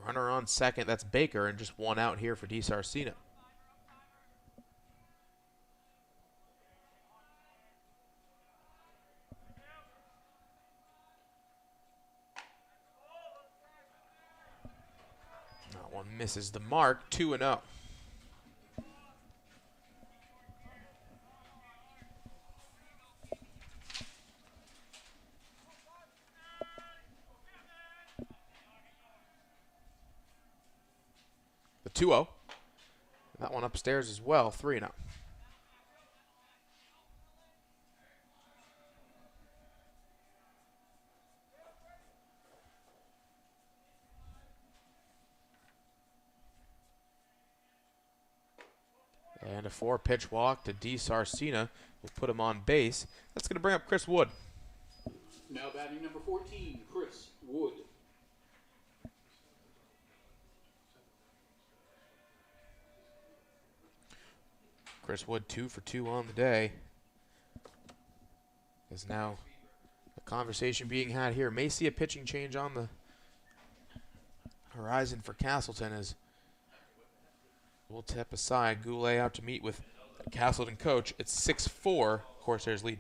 Runner on second, that's Baker, and just one out here for DiSarcina. That one misses the mark, 2-0. The 2-0. That one upstairs as well, 3-0. And a 4-pitch walk to DiSarcina will put him on base. That's going to bring up Chris Wood. Now batting number 14, Chris Wood. Chris Wood 2 for 2 on the day. There's now a conversation being had here. May see a pitching change on the horizon for Castleton as we'll step aside. Goulet out to meet with Castleton coach. It's 6-4, Corsairs lead.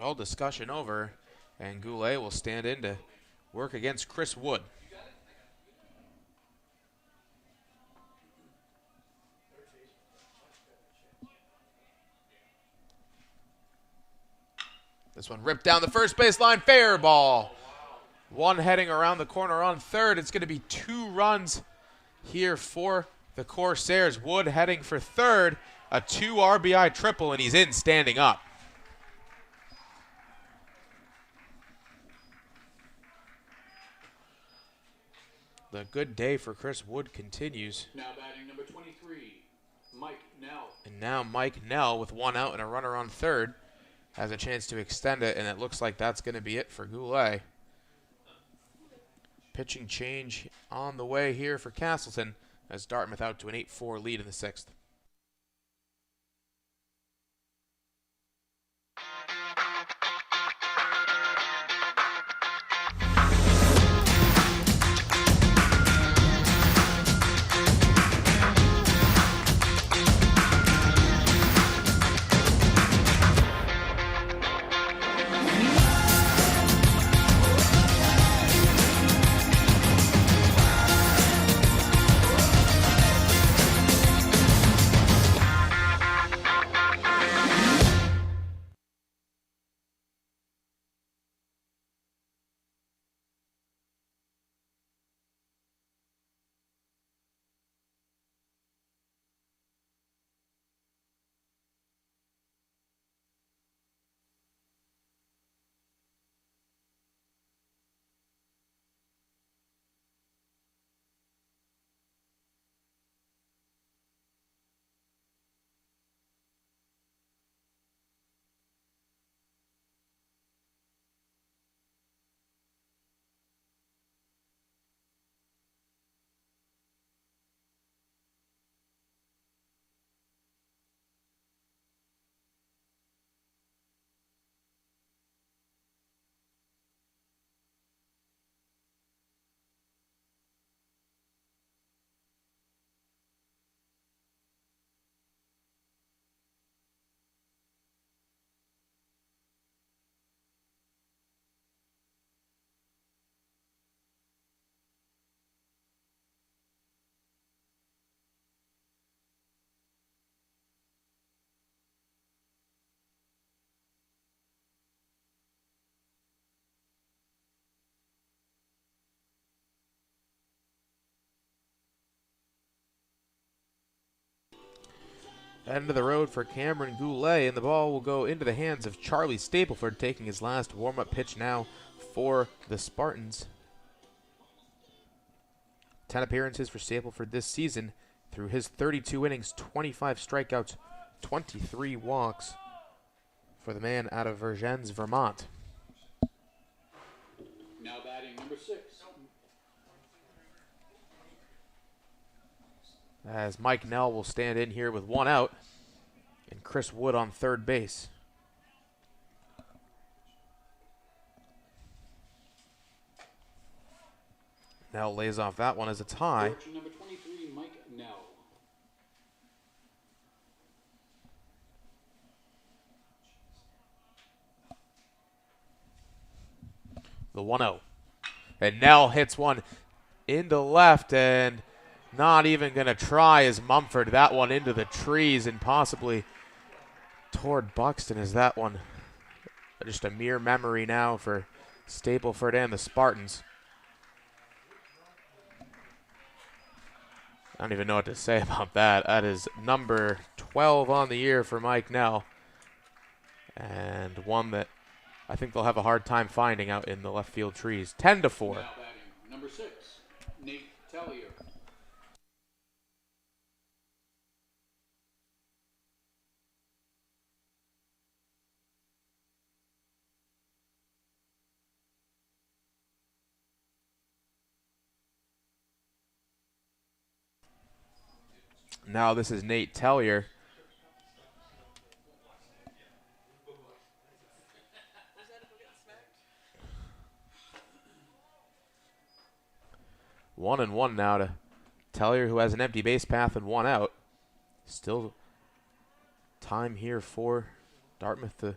All discussion over, and Goulet will stand in to work against Chris Wood. This one ripped down the first baseline, fair ball. One heading around the corner on third. It's going to be 2 runs here for the Corsairs. Wood heading for third, a 2 RBI triple, and he's in standing up. The good day for Chris Wood continues. Now batting number 23, Mike Nell. And now Mike Nell, with 1 out and a runner on third, has a chance to extend it, and it looks like that's going to be it for Goulet. Pitching change on the way here for Castleton as Dartmouth out to an 8-4 lead in the 6th. end of the road for Cameron Goulet, and the ball will go into the hands of Charlie Stapleford, taking his last warm-up pitch now for the Spartans. 10 appearances for Stapleford this season. Through his 32 innings, 25 strikeouts, 23 walks for the man out of Vergennes, Vermont. Now batting number 6. As Mike Nell will stand in here with 1 out, and Chris Wood on third base. Nell lays off that one as it's high. Number 23, Mike Nell. The 1-0. And Nell hits one into left, and not even going to try as Mumford that one into the trees and possibly toward Buxton. Is that one just a mere memory now for Stapleford and the Spartans? I don't even know what to say about that. That is number 12 on the year for Mike Nell, and one that I think they'll have a hard time finding out in the left field trees. 10-4. Now batting number 6, Nate Tellier. Now this is Nate Tellier. One and one now to Tellier, who has an empty base path and 1 out. Still time here for Dartmouth to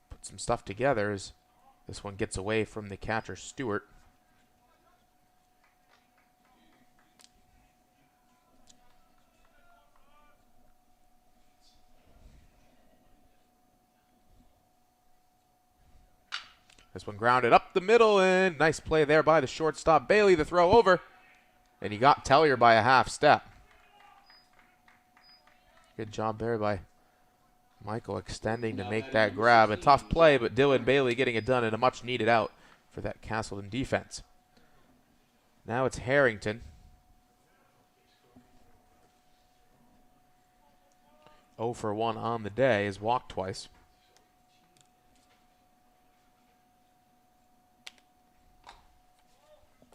put some stuff together as this one gets away from the catcher, Stewart. This one grounded up the middle, and nice play there by the shortstop, Bailey. The throw over, and he got Tellier by a half step. Good job there by Michael extending to make that grab. A tough play, but Dylan Bailey getting it done, and a much-needed out for that Castleton defense. Now it's Harrington. 0 for 1 on the day, has walked twice.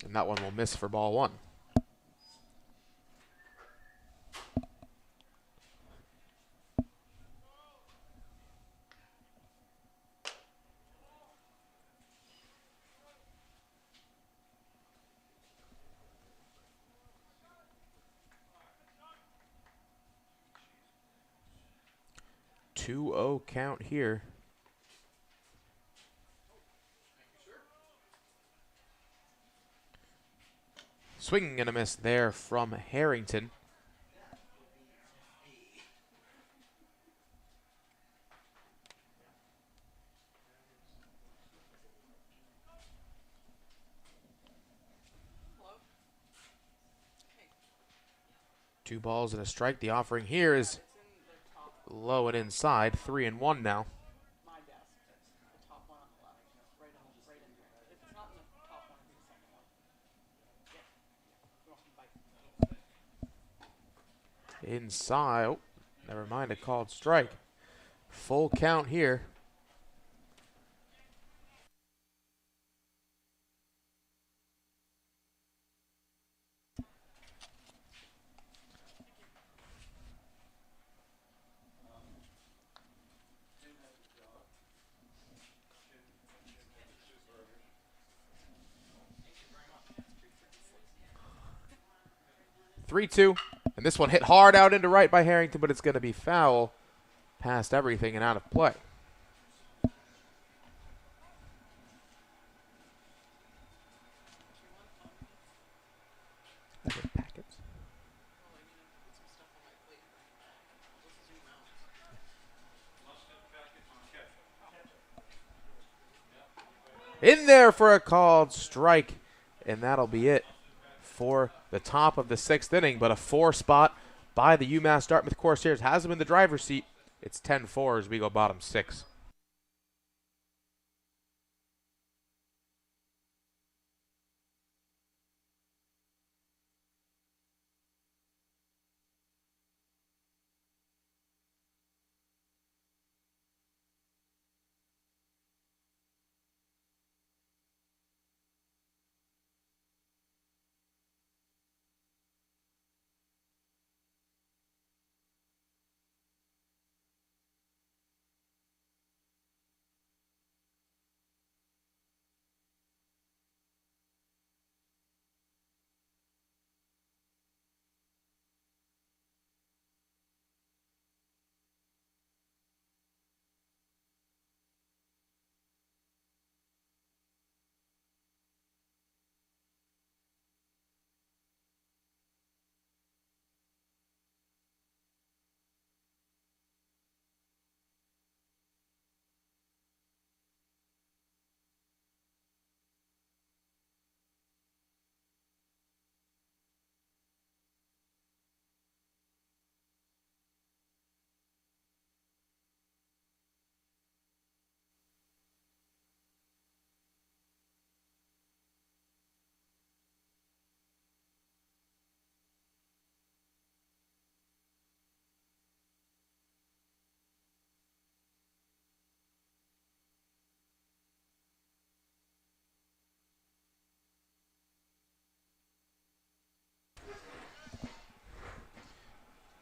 And that one will miss for ball 1. Two-0 count here. Swing and a miss there from Harrington. Two balls and a strike. The offering here is low and inside. 3-1 now. Inside. Oh, never mind, a called strike. Full count here. Three-two. And this one hit hard out into right by Harrington, but it's going to be foul past everything and out of play. In there for a called strike, and that'll be it for the top of the 6th inning, but a 4-spot by the UMass Dartmouth Corsairs. Has them in the driver's seat. It's 10-4 as we go bottom 6.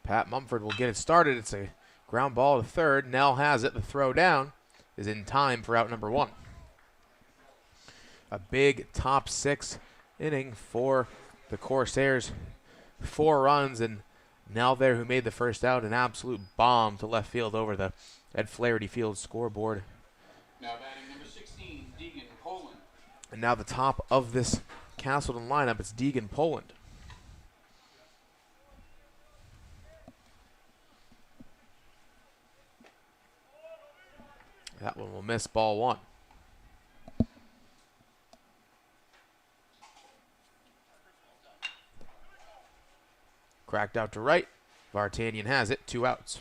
Pat Mumford will get it started. It's a ground ball to third. Nell has it. The throw down is in time for out number 1. A big top 6 inning for the Corsairs. 4 runs, and Nell there, who made the first out, an absolute bomb to left field over the Ed Flaherty Field scoreboard. Now batting number 16, Deegan Poland. And now the top of this Castleton lineup, it's Deegan Poland. That one will miss, ball 1. Cracked out to right. Vartanian has it, 2 outs.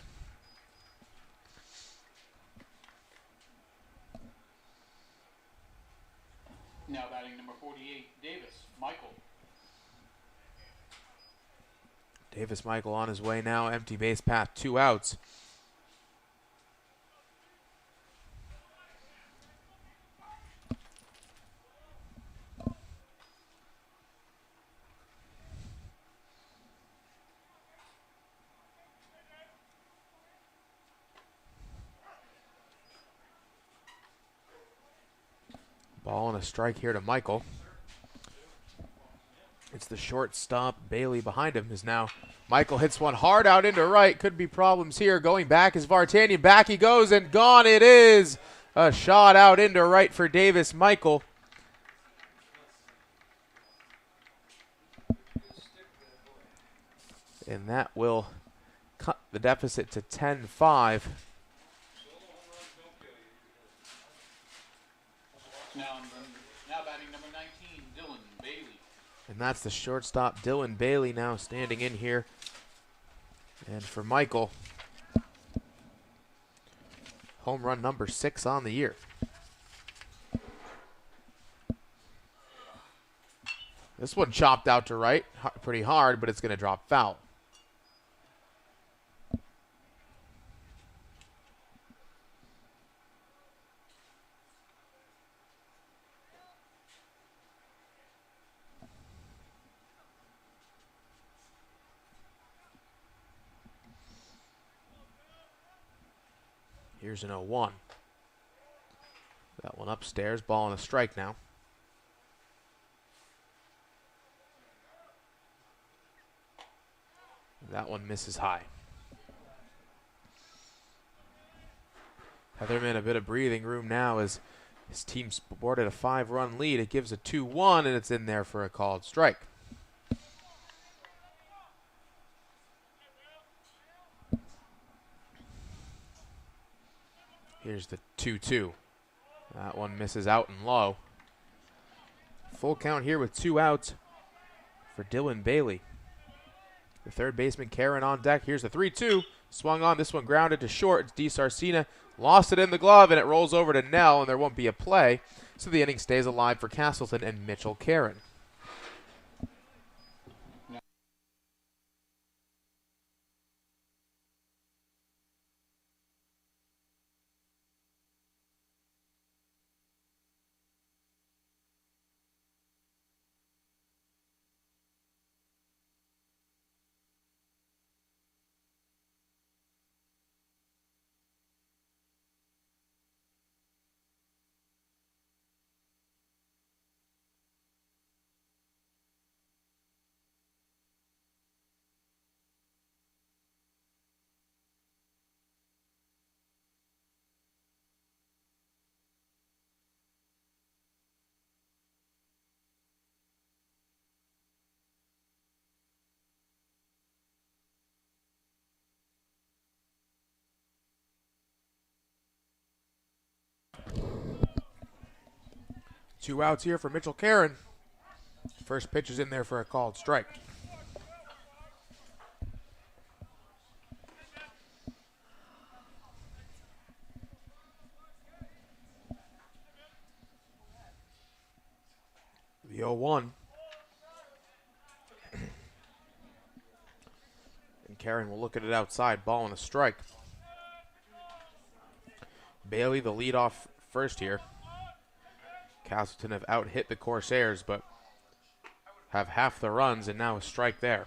Now batting number 48, Davis Michael. Davis Michael on his way now, empty base path, 2 outs. Ball and a strike here to Michael. It's the shortstop. Bailey behind him is now. Michael hits one hard out into right. Could be problems here. Going back is Vartanian. Back he goes, and gone it is. A shot out into right for Davis Michael. And that will cut the deficit to 10-5. Now batting number 19, Dylan Bailey. And that's the shortstop, Dylan Bailey, now standing in here. And for Michael, home run number 6 on the year. This one chopped out to right, pretty hard, but it's going to drop foul. Here's an 0-1. That one upstairs, ball and a strike now. That one misses high. Heatherman a bit of breathing room now as his team sported a 5-run lead. It gives a 2-1, and it's in there for a called strike. Here's the 2-2. That one misses out and low. Full count here with 2 outs for Dylan Bailey. The third baseman, Karen, on deck. Here's the 3-2. Swung on. This one grounded to short. It's DiSarcina. Lost it in the glove, and it rolls over to Nell, and there won't be a play. So the inning stays alive for Castleton and Mitchell Karen. Two outs here for Mitchell Karen. First pitch is in there for a called strike. The 0-1. And Karen will look at it outside. Ball and a strike. Bailey, the leadoff first here. Castleton have out-hit the Corsairs, but have half the runs, and now a strike there.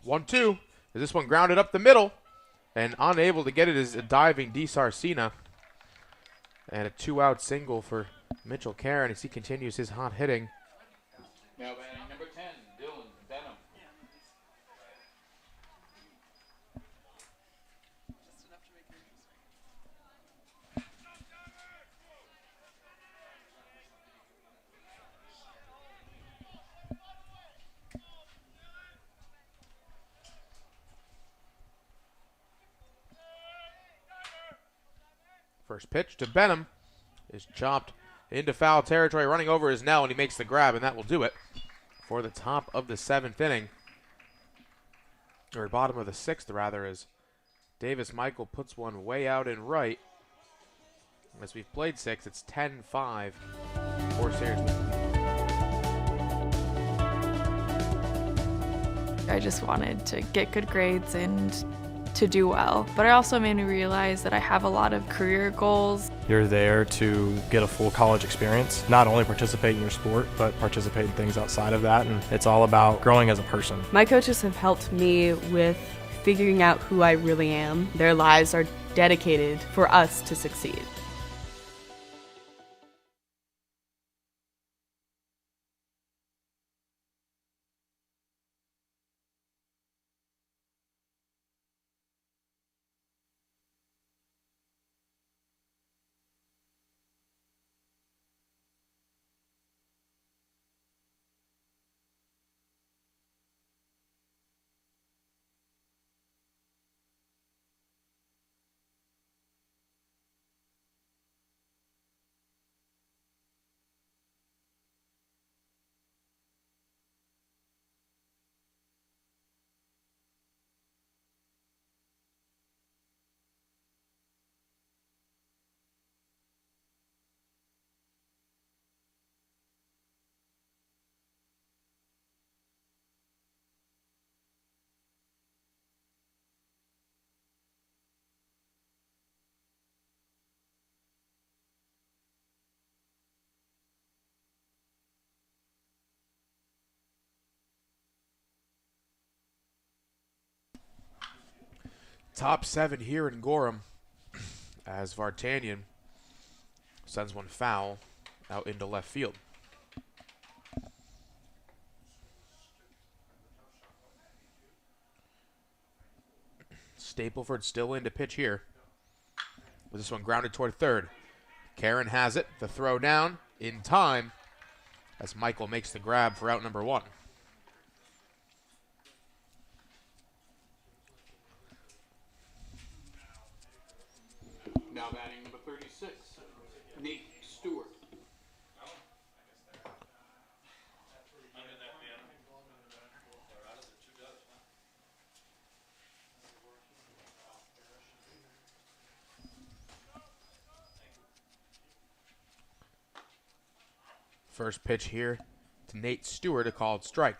One-two. This one grounded up the middle, and unable to get it is a diving DiSarcina. And a two-out single for Mitchell Karen as he continues his hot hitting. Now batting number 10, Dylan Benham. First pitch to Benham is chopped into foul territory. Running over is Nell, and he makes the grab, and that will do it for the top of the 7th inning. Or bottom of the 6th, rather, as Davis Michael puts one way out in right. As we've played 6, it's 10-5. Corsairs. I just wanted to get good grades and to do well. But it also made me realize that I have a lot of career goals. You're there to get a full college experience, not only participate in your sport, but participate in things outside of that, and it's all about growing as a person. My coaches have helped me with figuring out who I really am. Their lives are dedicated for us to succeed. Top 7 here in Gorham as Vartanian sends one foul out into left field. Stapleford still in to pitch here. With this one grounded toward third. Karen has it. The throw down in time as Michael makes the grab for out number 1. Now batting number 36, Nate Stewart. First pitch here to Nate Stewart, a called strike.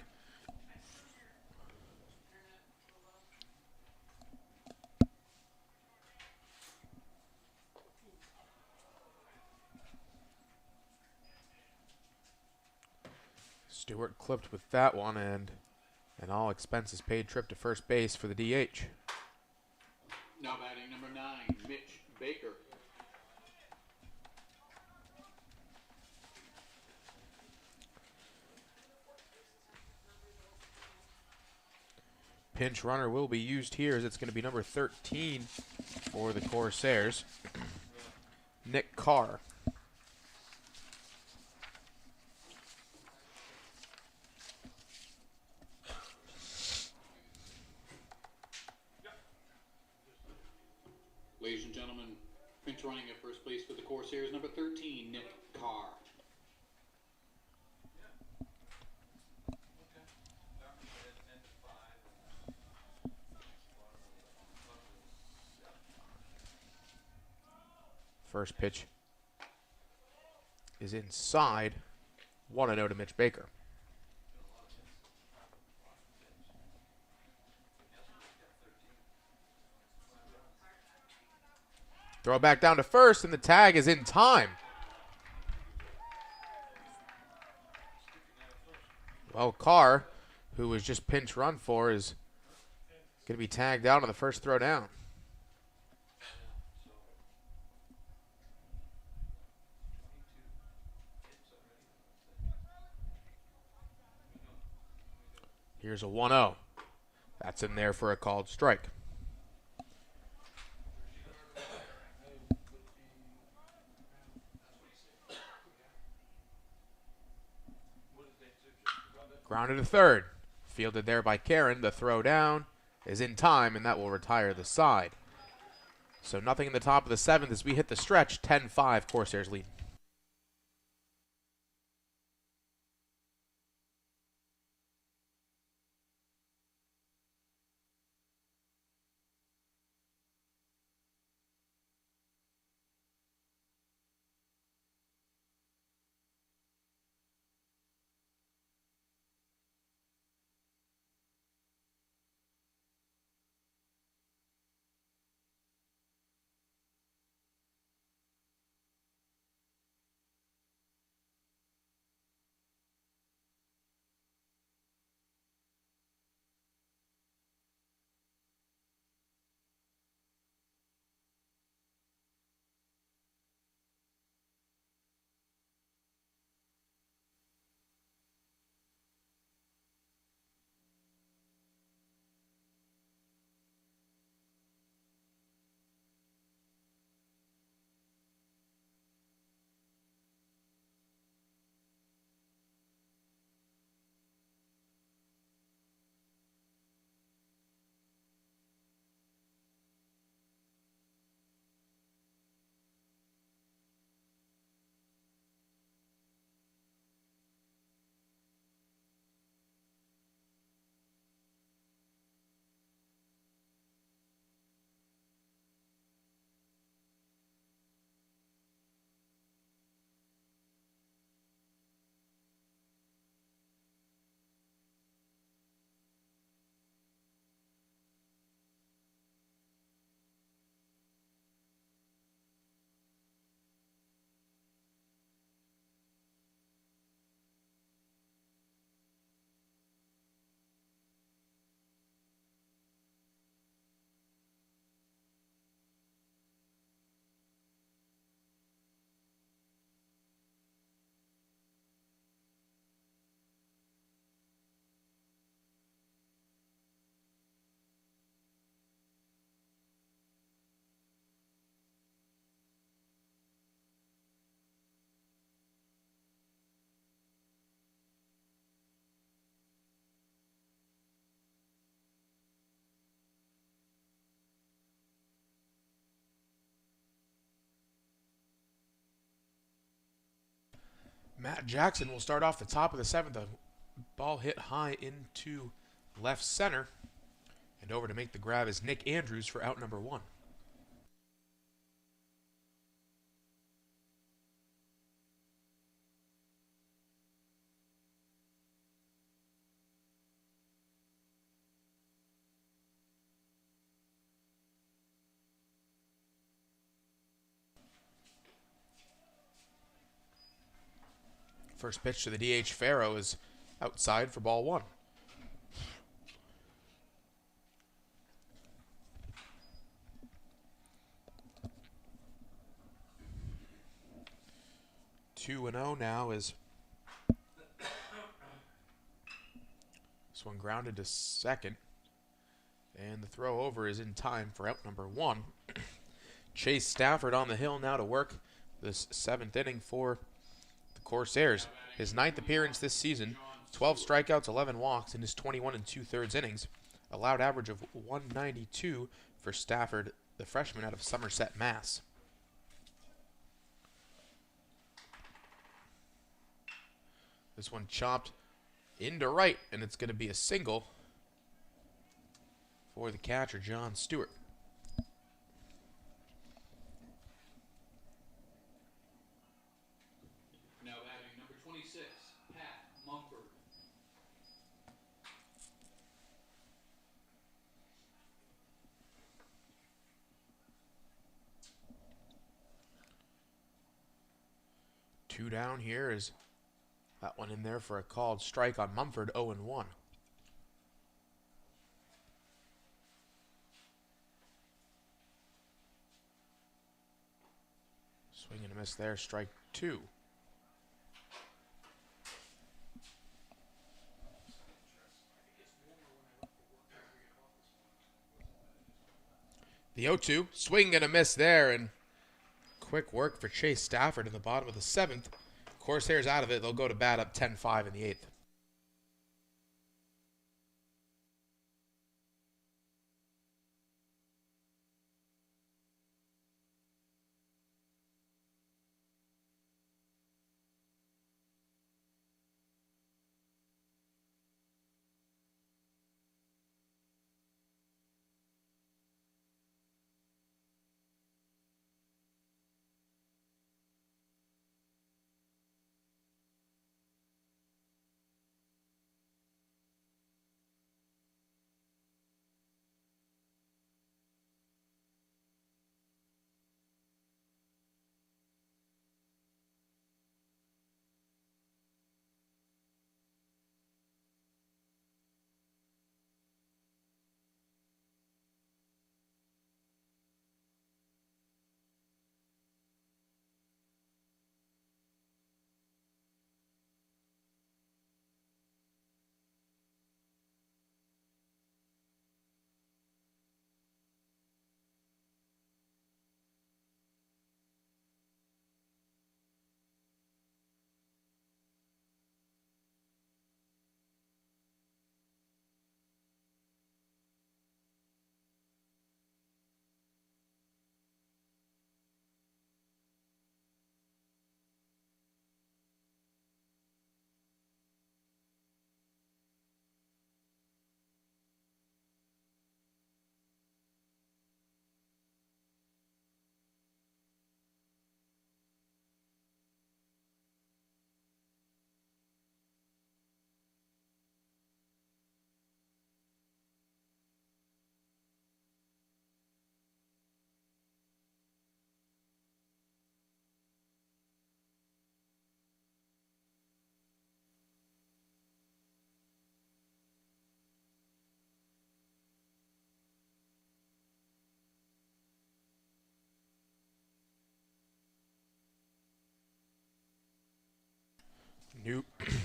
Stewart clipped with that one, and an all expenses paid trip to first base for the DH. Now batting number 9, Mitch Baker. Pinch runner will be used here as it's going to be number 13 for the Corsairs, Nick Carr. Ladies and gentlemen, pinch running at first base for the Corsairs, number 13, Nick Carr. First pitch is inside. 1-0 to Mitch Baker. Throw back down to first, and the tag is in time. Well, Carr, who was just pinch run for, is going to be tagged out on the first throw down. Here's a 1-0. That's in there for a called strike. Grounded to third. Fielded there by Karen. The throw down is in time, and that will retire the side. So nothing in the top of the 7th as we hit the stretch. 10-5, Corsairs lead. Matt Jackson will start off the top of the 7th. A ball hit high into left center. And over to make the grab is Nick Andrews for out number 1. First pitch to the DH Farrow is outside for ball 1. Two and 0 now is this one grounded to second, and the throw over is in time for out number 1. Chase Stafford on the hill now to work this 7th inning for the Corsairs. His 9th appearance this season, 12 strikeouts, 11 walks in his 21 2/3 innings. Allowed average of 192 for Stafford, the freshman out of Somerset, Mass. This one chopped into right, and it's going to be a single for the catcher, John Stewart. Now batting number 26, Pat Mumford. Two down here is that one in there for a called strike on Mumford, 0-1. Swing and a miss there, strike 2. The 0-2, swing and a miss there, and quick work for Chase Stafford in the bottom of the 7th. Corsairs out of it. They'll go to bat up 10-5 in the 8th.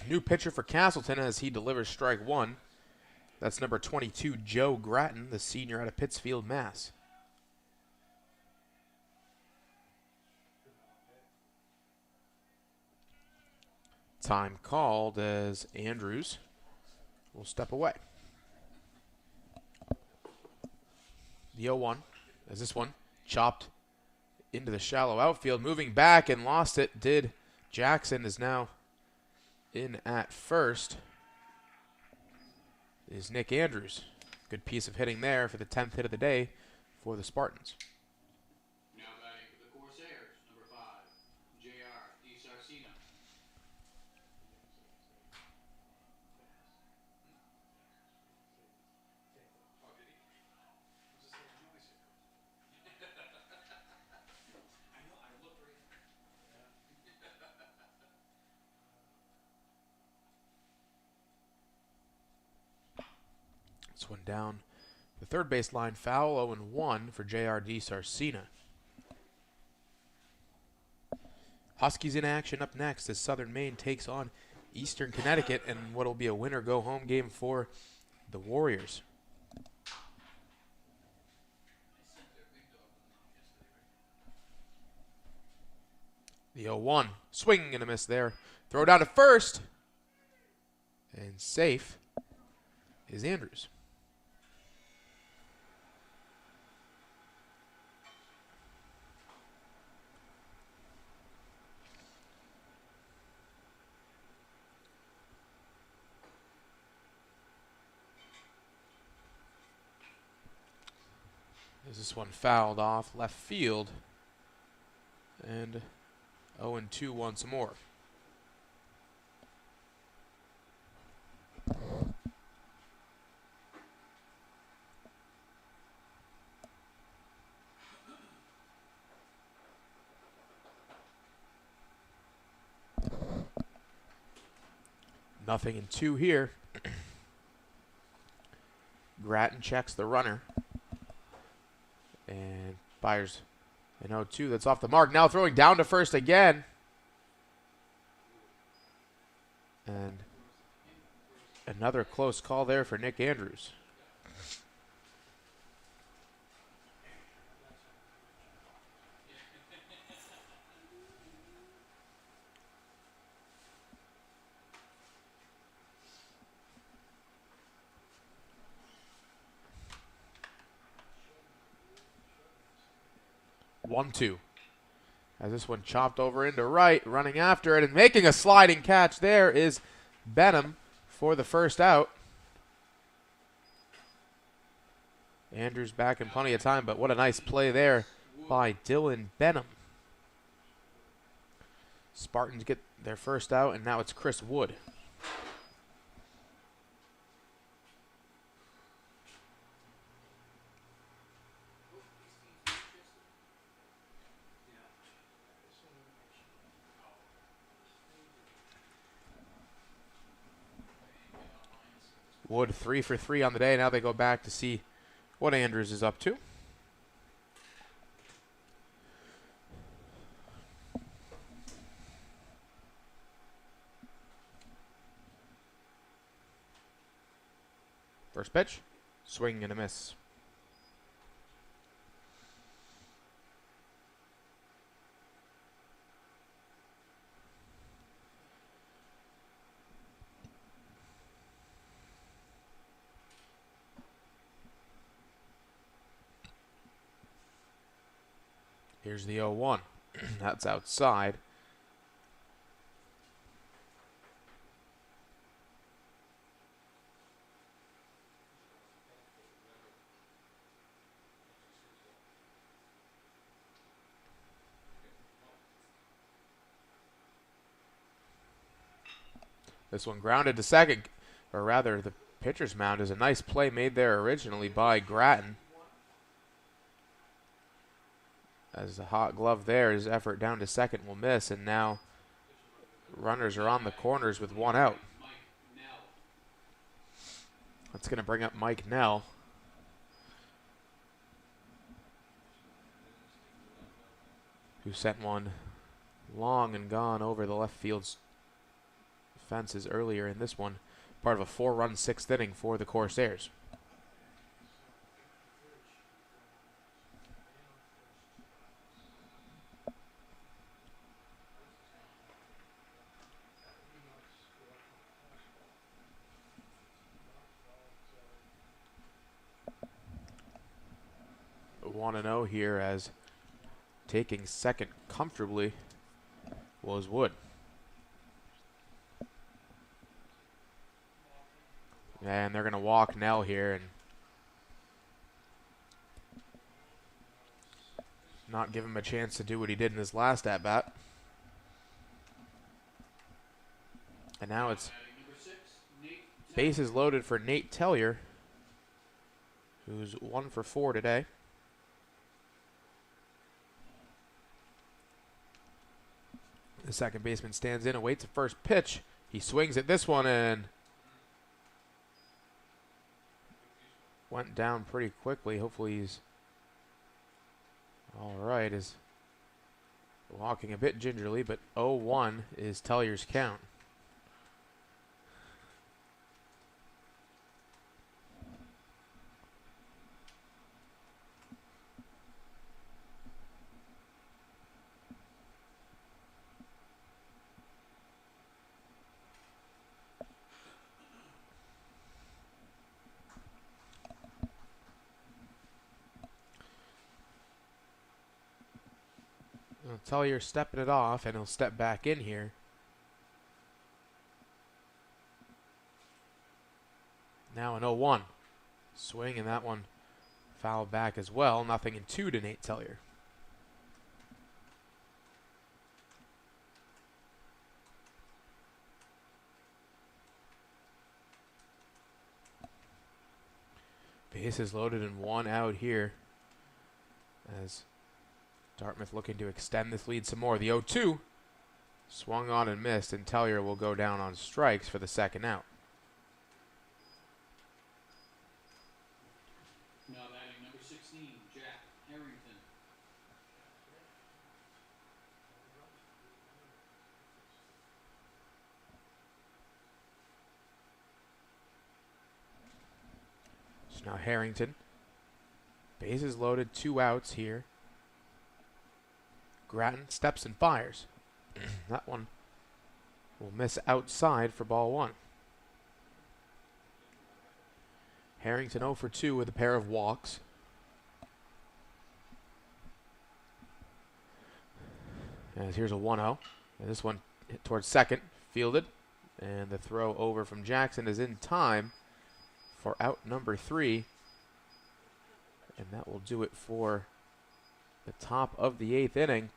New pitcher for Castleton as he delivers strike 1. That's number 22, Joe Gratton, the senior out of Pittsfield, Mass. Time called as Andrews will step away. The 0-1 as this one chopped into the shallow outfield, moving back and lost it. Jackson is now In at first is Nick Andrews. Good piece of hitting there for the 10th hit of the day for the Spartans. Now batting for the Corsairs, number 5, J.R. DiSarcina. This one down the third baseline, foul, 0-1 for J.R. DiSarcina. Huskies in action up next as Southern Maine takes on Eastern Connecticut in what will be a winner-go-home game for the Warriors. The 0-1, swing and a miss there. Throw down to first, and safe is Andrews. Is this one fouled off left field, and 0-2 once more. Nothing in 2 here. Grattan checks the runner. And fires an 0-2. That's off the mark. Now throwing down to first again. And another close call there for Nick Andrews. One, two. As this one chopped over into right, running after it and making a sliding catch there is Benham for the first out. Andrews back in plenty of time, but what a nice play there by Dylan Benham. Spartans get their first out, and now it's Chris Wood. Wood 3 for 3 on the day. Now they go back to see what Andrews is up to. First pitch, swing and a miss. Here's the 0-1. That's outside. This one grounded to second, or rather the pitcher's mound. Is a nice play made there originally by Grattan. As the hot glove there, his effort down to second will miss, and now runners are on the corners with one out. That's going to bring up Mike Nell. Who sent one long and gone over the left field's fences earlier in this one. Part of a 4-run 6th inning for the Corsairs. Want to know here, as taking second comfortably was Wood. walk Nell here and not give him a chance to do what he did in his last at-bat. And now it's bases loaded for Nate Tellier, who's 1 for 4 today. The second baseman stands in and waits the first pitch. He swings at this one and went down pretty quickly. Hopefully he's all right. Is walking a bit gingerly, but 0-1 is Tellier's count. Tellier stepping it off, and he'll step back in here. Now an 0-1. Swing, and that one foul back as well. 0-2 to Nate Tellier. Bases loaded and 1 out here, as Dartmouth looking to extend this lead some more. The 0-2 swung on and missed, and Tellier will go down on strikes for the second out. Now batting number 16, Jack Harrington. So now Harrington. Bases loaded, 2 outs here. Grattan steps and fires. That one will miss outside for ball 1. Harrington 0 for 2 with a pair of walks. As here's a 1-0. And this one hit towards second, fielded. And the throw over from Jackson is in time for out number 3. And that will do it for the top of the 8th inning.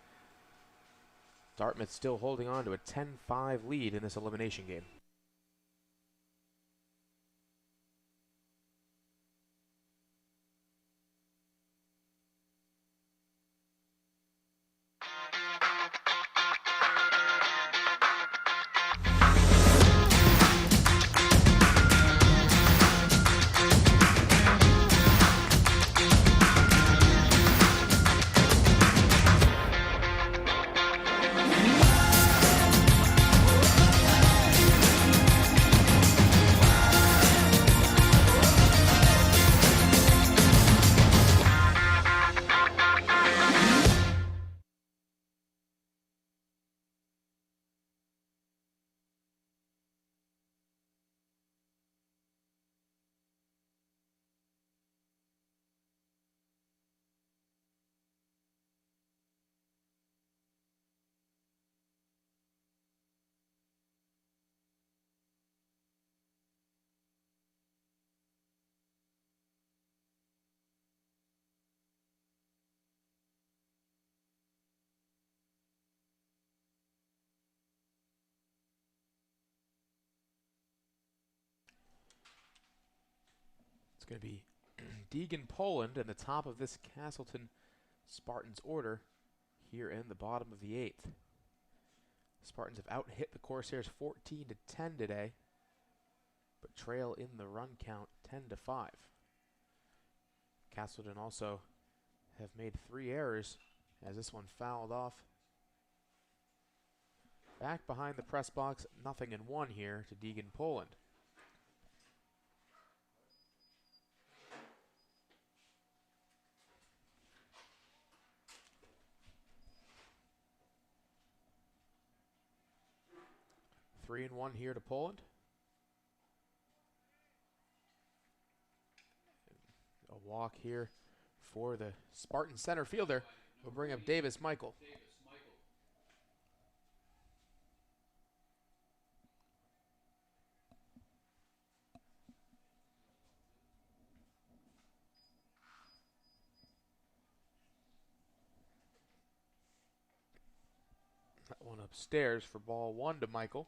Dartmouth still holding on to a 10-5 lead in this elimination game. It's going to be Deegan Poland in the top of this Castleton Spartans order here in the bottom of the 8th. The Spartans have out-hit the Corsairs 14-10 today, but trail in the run count 10-5. Castleton also have made 3 errors as this one fouled off. Back behind the press box, 0-1 here to Deegan Poland. Three and 1 here to Poland. A walk here for the Spartan center fielder. We'll bring up Davis Michael. one upstairs for ball one to Michael.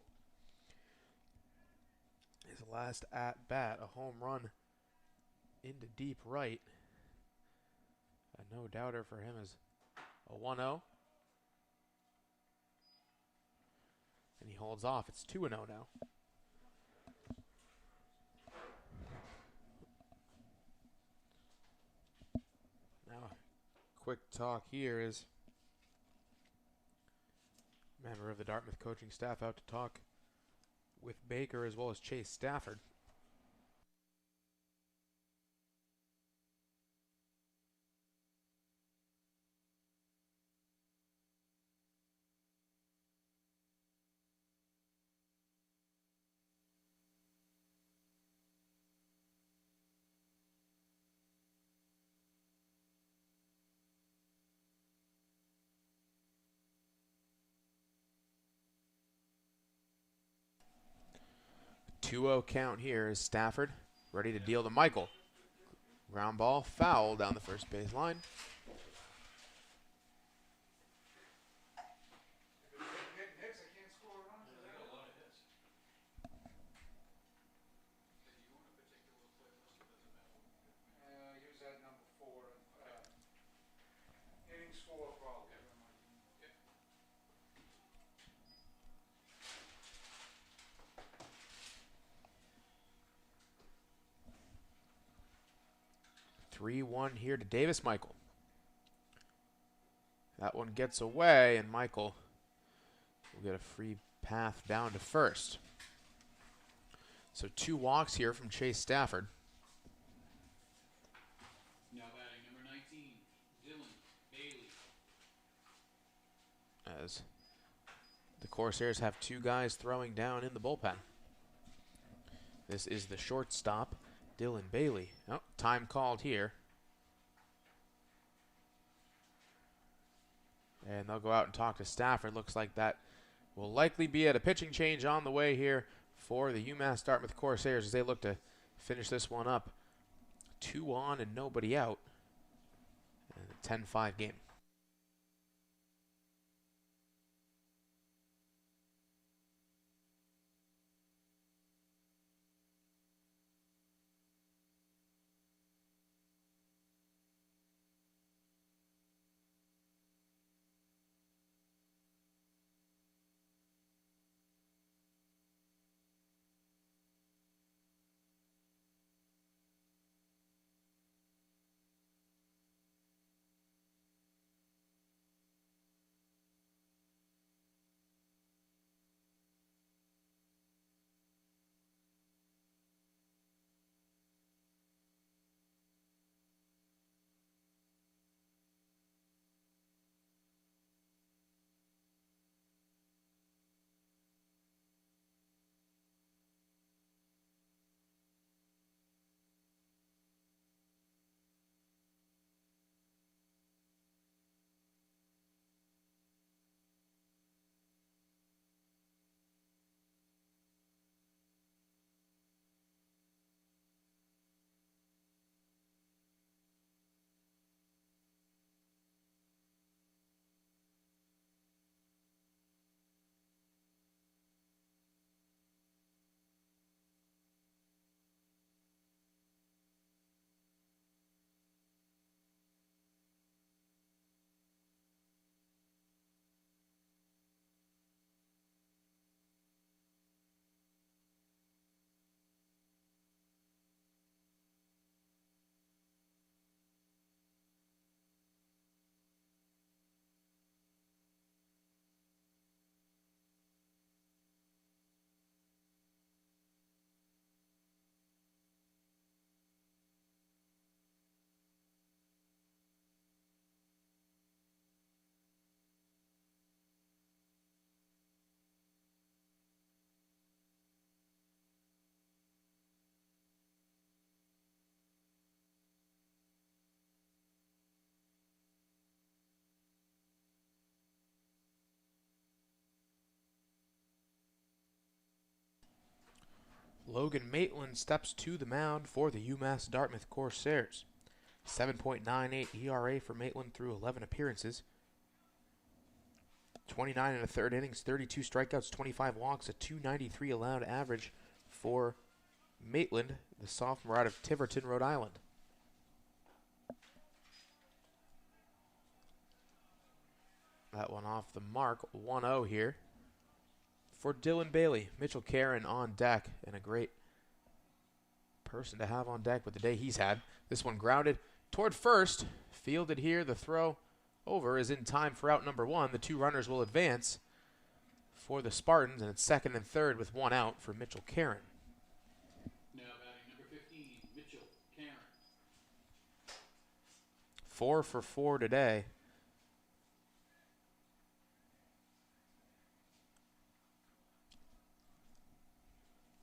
His last at bat, a home run into deep right. A no doubter for him is a 1-0. And he holds off. It's 2-0 now. Now, quick talk here is a member of the Dartmouth coaching staff out to talk with Baker as well as Chase Stafford. Two-0 count here is Stafford ready to deal to Michael. Ground ball, foul down the first base line. Use that number 4. Innings 4 probably. 3-1 here to Davis Michael. That one gets away, and Michael will get a free path down to first. So 2 walks here from Chase Stafford. Now batting number 19, Dylan Bailey. As the Corsairs have 2 guys throwing down in the bullpen. This is the shortstop, Dylan Bailey. Oh, time called here. And they'll go out and talk to Stafford. Looks like that will likely be at a pitching change on the way here for the UMass Dartmouth Corsairs as they look to finish this one up. 2 on and nobody out. And a 10-5 game. Logan Maitland steps to the mound for the UMass Dartmouth Corsairs. 7.98 ERA for Maitland through 11 appearances. 29 and a third innings, 32 strikeouts, 25 walks, a 293 allowed average for Maitland, the sophomore out of Tiverton, Rhode Island. That one off the mark, 1-0 here for Dylan Bailey. Mitchell Karen on deck, and a great person to have on deck with the day he's had. This one grounded toward first, fielded here. The throw over is in time for out number one. The two runners will advance for the Spartans, and it's second and third with one out for Mitchell Karen. Now batting number 15, Mitchell Karen. 4 for 4 today.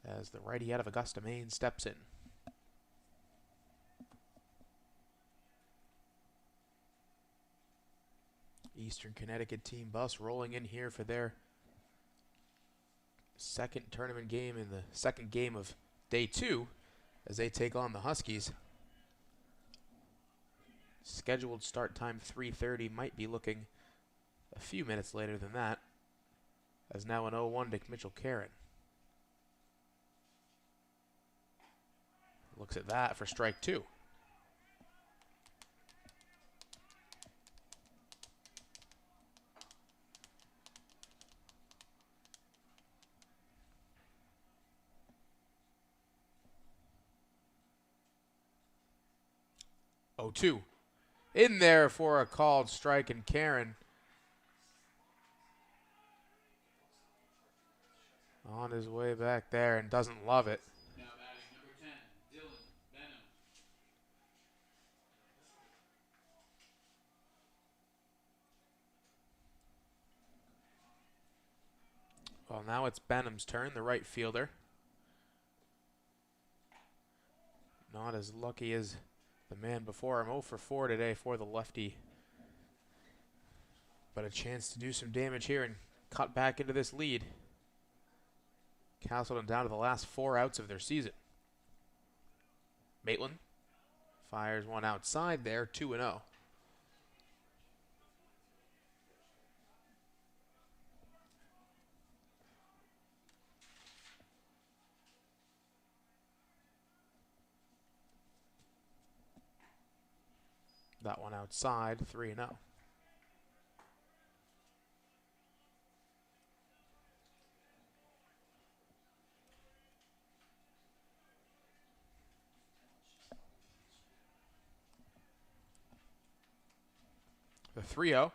As the righty out of Augusta, Maine steps in. Eastern Connecticut team bus rolling in here for their second tournament game in the second game of day 2 as they take on the Huskies. Scheduled start time 3:30, might be looking a few minutes later than that, as now an 0-1 to Mitchell Karen. Looks at that for strike 2. Oh, 2. In there for a called strike, and Karen on his way back there and doesn't love it. Now batting number 10, Dylan Benham. Well, now it's Benham's turn, the right fielder. Not as lucky as the man before him. 0 for 4 today for the lefty. But a chance to do some damage here and cut back into this lead. Castleton down to the last 4 outs of their season. Maitland fires one outside there, 2-0. That one outside, 3-0. The 3-0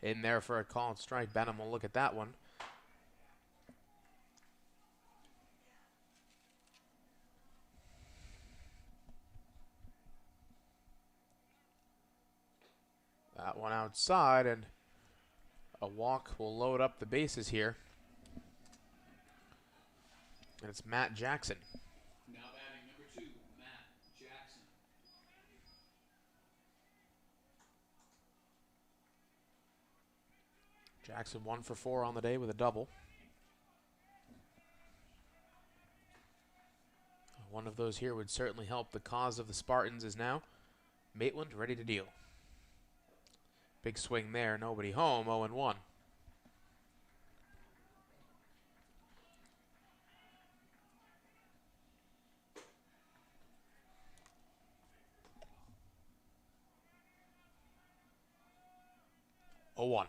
in there for a called strike. Benham will look at that one. That one outside, and a walk will load up the bases here. And it's Matt Jackson. Now batting number 2, Matt Jackson. Jackson 1 for 4 on the day with a double. One of those here would certainly help the cause of the Spartans. Is now Maitland ready to deal. Big swing there, nobody home, 0-1. Oh, 0-1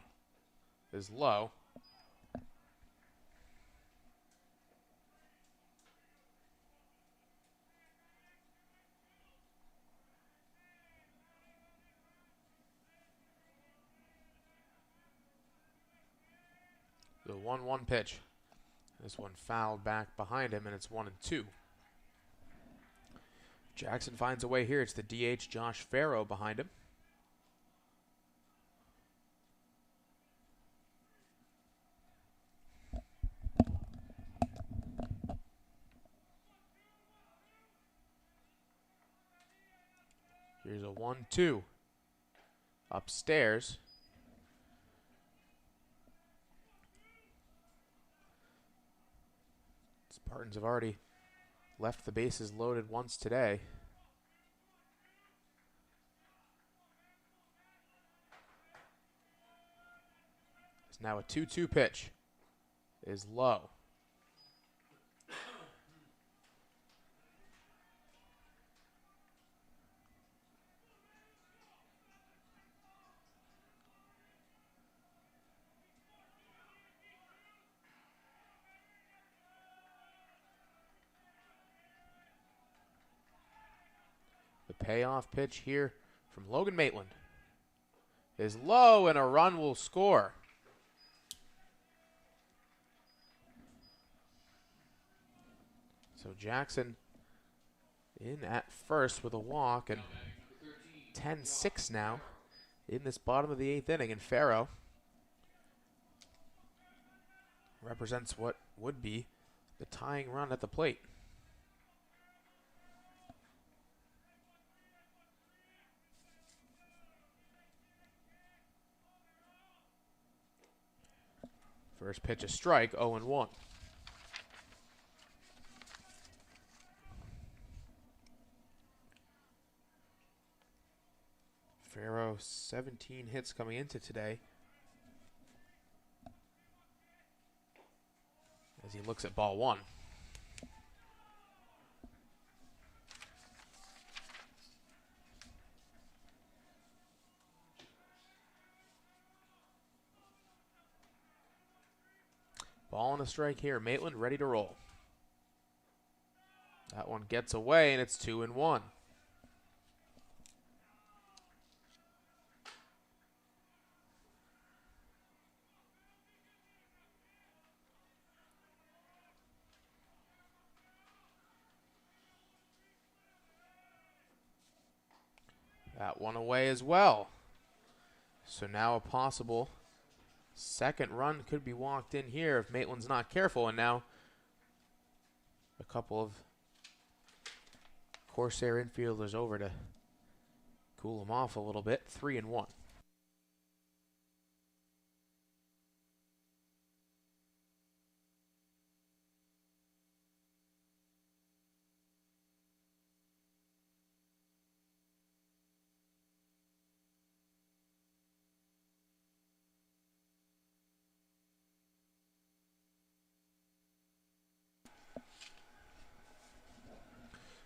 is low. The 1-1 pitch. This one fouled back behind him, and it's 1-2. Jackson finds a way here. It's the DH Josh Farrow behind him. Here's a 1-2. Upstairs. Spartans have already left the bases loaded once today. It's now a 2-2 pitch. Is low. The payoff pitch here from Logan Maitland is low, and a run will score. So Jackson in at first with a walk, and 10-6 now in this bottom of the 8th inning, and Farrow represents what would be the tying run at the plate. First pitch a strike, 0-1. Farrow, 17 hits coming into today. As he looks at ball one. Ball and a strike here. Maitland ready to roll. That one gets away, and it's 2-1. That one away as well. So now a possible second run could be walked in here if Maitland's not careful. And now a couple of Corsair infielders over to cool him off a little bit. 3-1.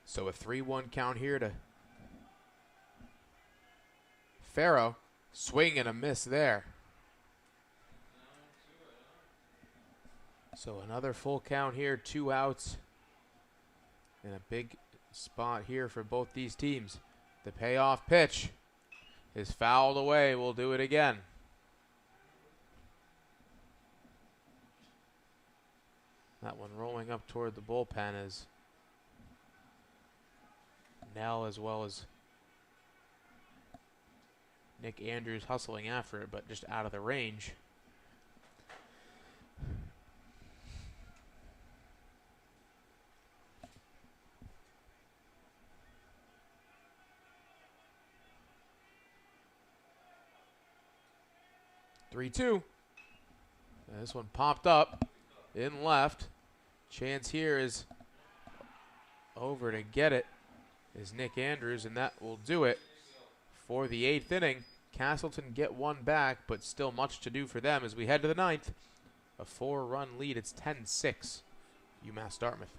So a 3-1 count here to Farrow. Swing and a miss there. So another full count here, 2 outs. And a big spot here for both these teams. The payoff pitch is fouled away. We'll do it again. That one rolling up toward the bullpen is Nell, as well as Nick Andrews hustling after it, but just out of the range. Three-two. This one popped up in left. Chance here is over to get it is Nick Andrews, and that will do it for the 8th inning. Castleton get one back, but still much to do for them as we head to the 9th. A 4-run lead. It's 10-6. UMass Dartmouth.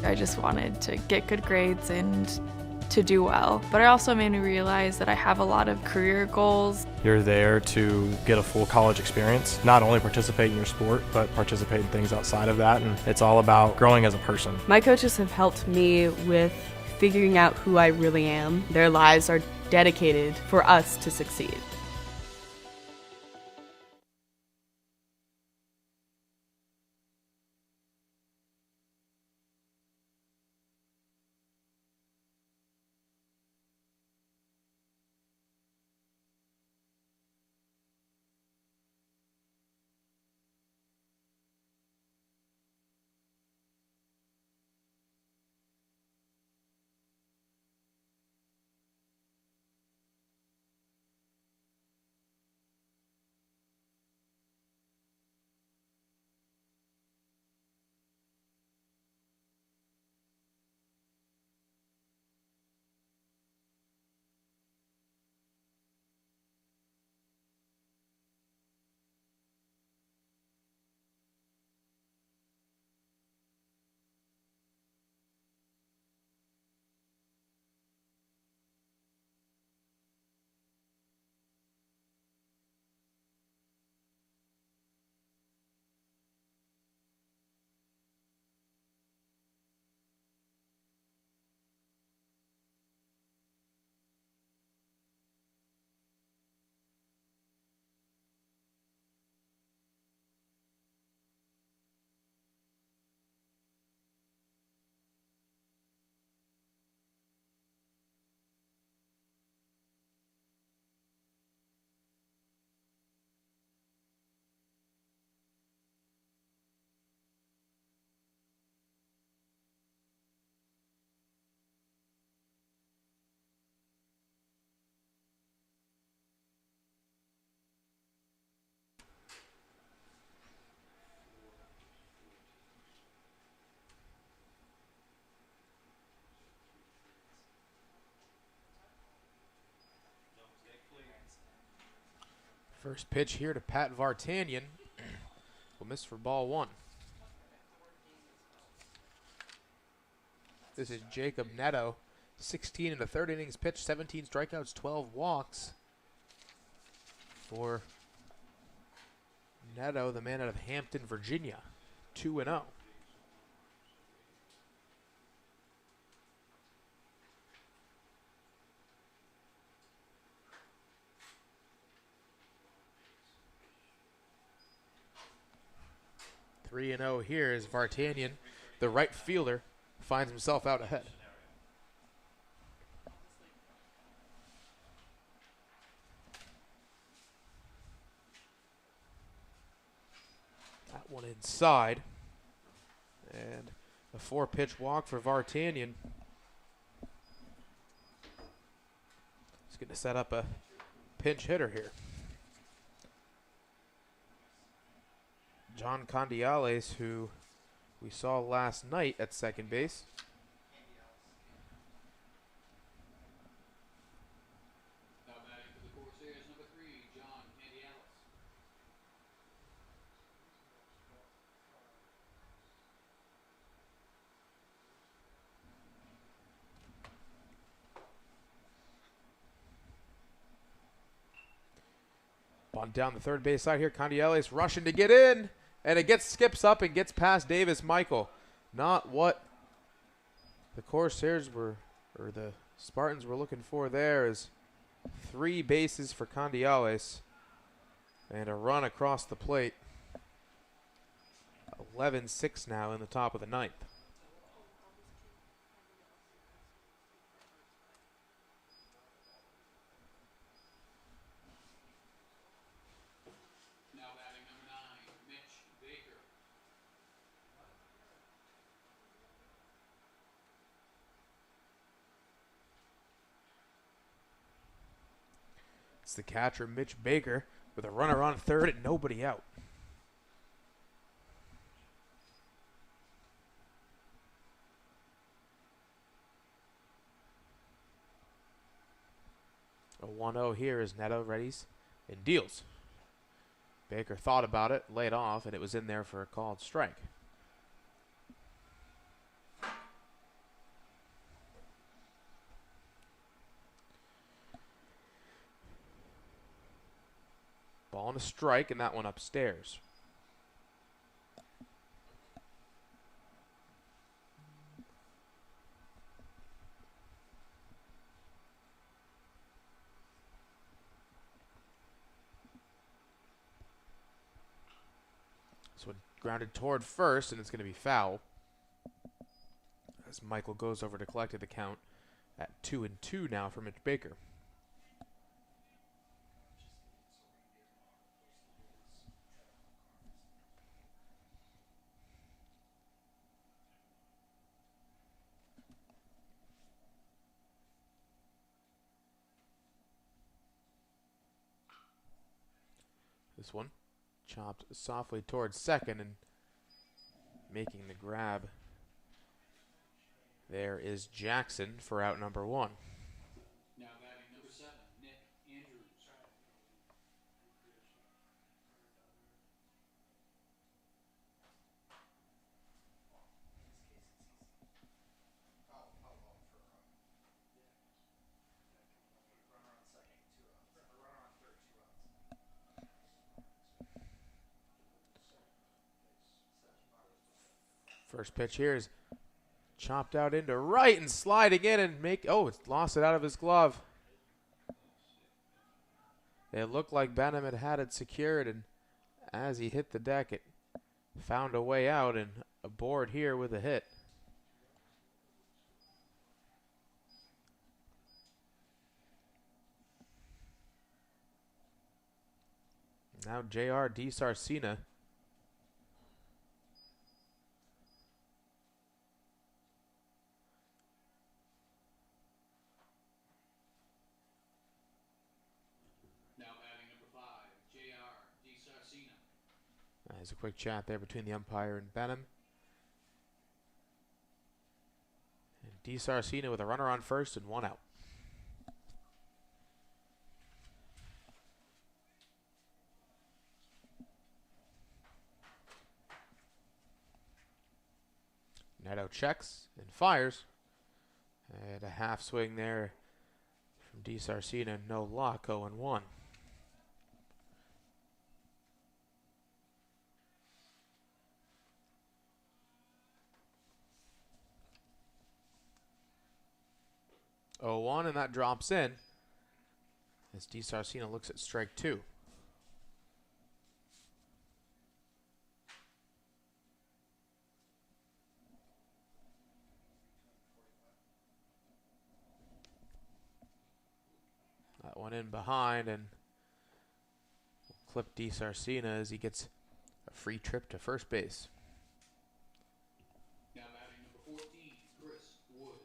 I just wanted to get good grades and to do well. But it also made me realize that I have a lot of career goals. You're there to get a full college experience, not only participate in your sport, but participate in things outside of that. And it's all about growing as a person. My coaches have helped me with figuring out who I really am. Their lives are dedicated for us to succeed. First pitch here to Pat Vartanian. Will miss for ball one. This is Jacob Neto. 16 in the third innings pitched, 17 strikeouts, 12 walks. For Neto, the man out of Hampton, Virginia. 2-0. Three and 0 here as Vartanian, the right fielder, finds himself out ahead. That one inside. And a 4-pitch walk for Vartanian. He's going to set up a pinch hitter here. John Condiales, who we saw last night at second base. Now batting for the Corsairs, number 3, John Candialis. Bunt down the third base side here. Condiales rushing to get in. And it skips up and gets past Davis Michael. Not what the Corsairs were, or the Spartans were looking for there, is 3 bases for Condiales and a run across the plate. 11-6 now in the top of the ninth. Now batting number 9, Mitch Baker. It's the catcher, Mitch Baker, with a runner on third and nobody out. A 1-0 here as Neto readies and deals. Baker thought about it, laid off, and it was in there for a called strike. Ball and a strike, and that one upstairs. This one grounded toward first, and it's going to be foul. As Michael goes over to collect the count at 2-2 now for Mitch Baker. This one chopped softly towards second and making the grab. There is Jackson for out number 1. Now batting number 7, Nick Andrews. First pitch here is chopped out into right and sliding in and it's lost it out of his glove. It looked like Benham had it secured, and as he hit the deck, it found a way out and aboard here with a hit. Now J.R. DiSarcina. There's a quick chat there between the umpire and Benham. And DiSarcina with a runner on first and 1 out. Neto checks and fires. And a half swing there from DiSarcina. No luck, 0-1. Oh, 1, and that drops in as DiSarcina looks at strike 2. That one in behind, and we'll clip DiSarcina as he gets a free trip to first base. Now batting number 14, Chris Wood.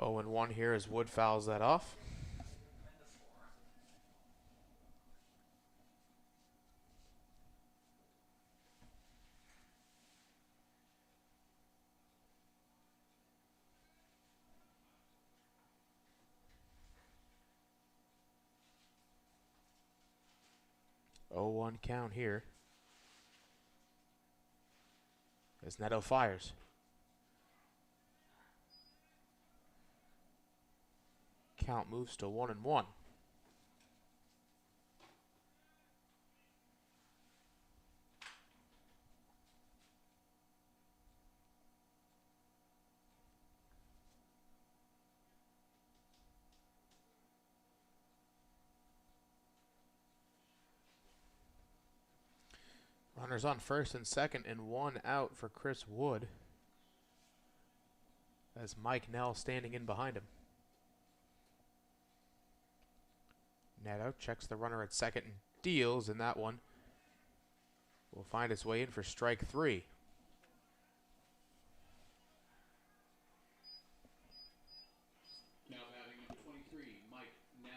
Oh, and 1 here as Wood fouls that off. Oh, 1 count here as Neto fires. Count moves to 1-1. Runners on first and second, and 1 out for Chris Wood as Mike Nell standing in behind him. Neto checks the runner at second and deals, and that one will find its way in for strike 3. Now batting number 23, Mike Nell.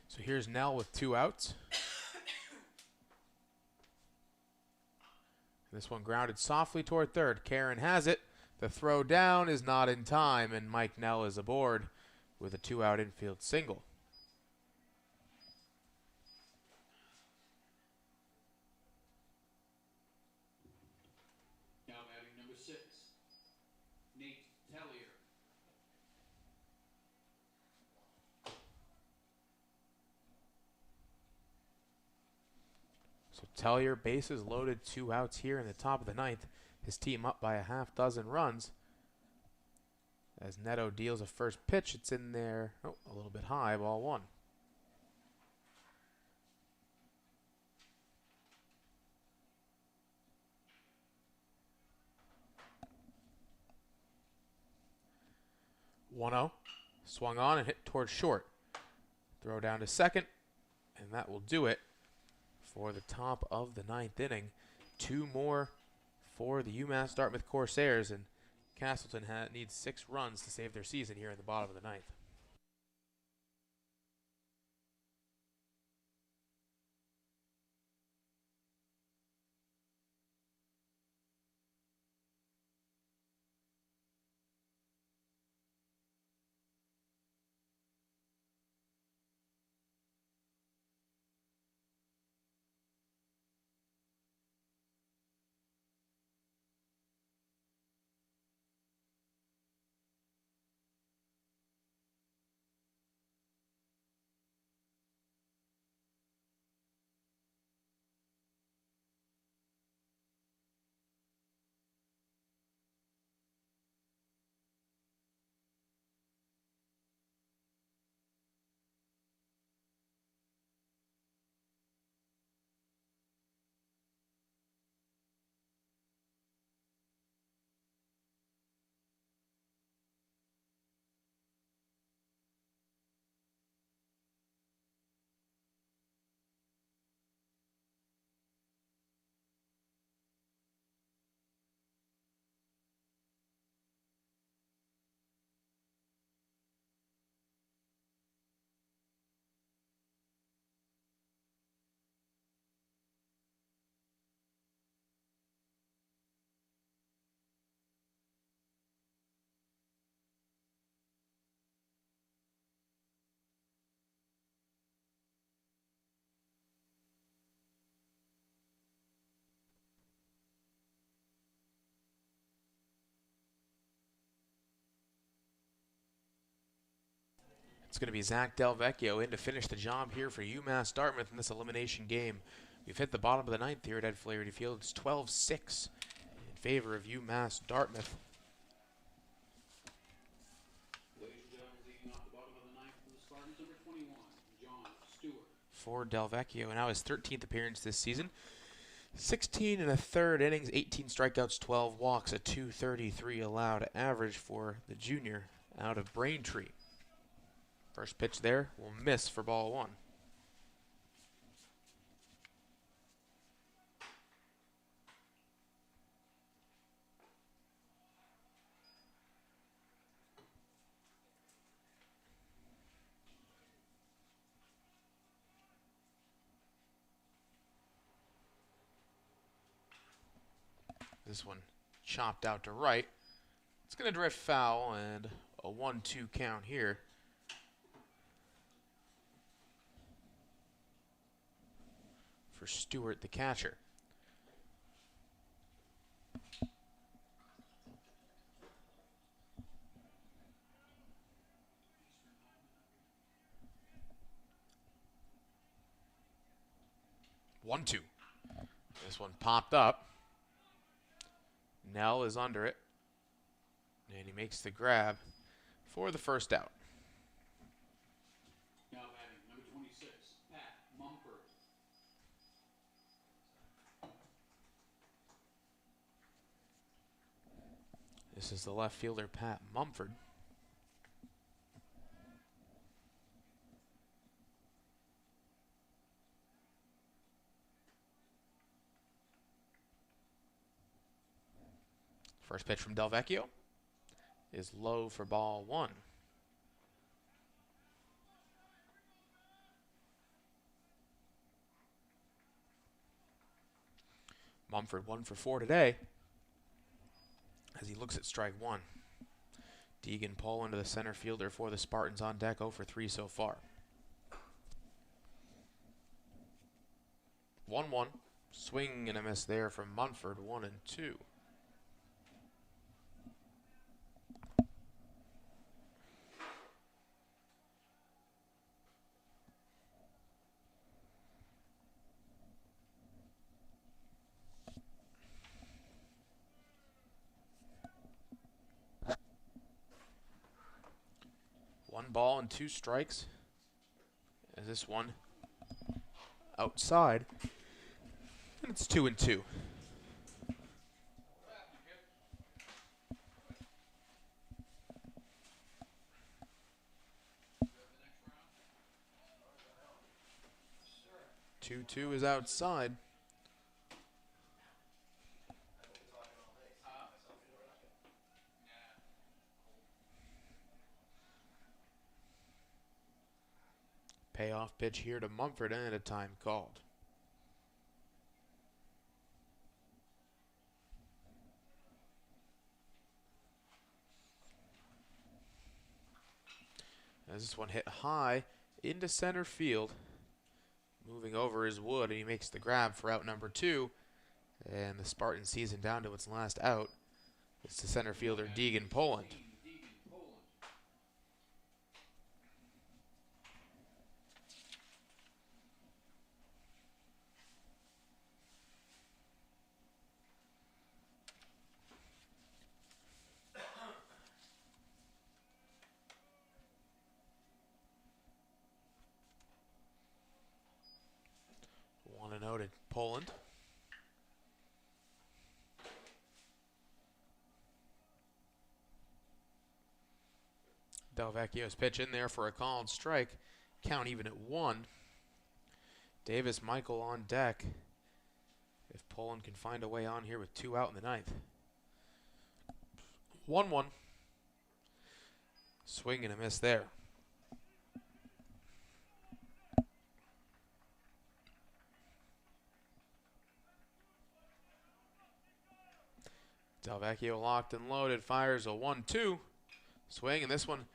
So here's Nell with 2 outs. This one grounded softly toward third. Karen has it. The throw down is not in time, and Mike Nell is aboard with a 2-out infield single. Now batting number 6, Nate Tellier. So Tellier, bases loaded, 2 outs here in the top of the 9th. His team up by a half dozen runs. As Neto deals a first pitch, it's in there, a little bit high, ball 1. One-0, swung on and hit towards short. Throw down to second, and that will do it for the top of the 9th inning. 2 more for the UMass Dartmouth Corsairs, and Castleton needs 6 runs to save their season here in the bottom of the 9th. It's going to be Zach Delvecchio in to finish the job here for UMass Dartmouth in this elimination game. We've hit the bottom of the ninth here at Ed Flaherty Field. It's 12-6 in favor of UMass Dartmouth. Ladies and gentlemen, leading off the bottom of the ninth for the Spartans, number 21, John Stewart. For Delvecchio, now his 13th appearance this season. 16 and a third innings, 18 strikeouts, 12 walks, a 233 allowed average for the junior out of Braintree. First pitch there will miss for ball one. This one chopped out to right. It's going to drift foul and a 1-2 count here. For Stewart, the catcher. One, two. This one popped up. Nell is under it. And he makes the grab for the first out. Now batting, number 26, Pat Mumford. This is the left fielder, Pat Mumford. First pitch from Delvecchio is low for ball one. Mumford 1 for 4 today as he looks at strike one. Deegan Poland to the center fielder for the Spartans on deck, 0 for 3 so far. 1-1. Swing and a miss there from Mumford, 1 and 2. One ball and 2 strikes. As this one outside. And it's 2 and 2. Two is outside. Payoff pitch here to Mumford and a time called. As this one hit high into center field. Moving over is Wood, and he makes the grab for out number 2. And the Spartan season down to its last out. It's the center fielder, Deegan Poland. Noted Poland. Delvecchio's pitch in there for a called strike. Count even at 1. Davis Michael on deck. If Poland can find a way on here with 2 out in the ninth. 1-1. Swing and a miss there. Delvecchio locked and loaded, fires a 1-2 swing, and this one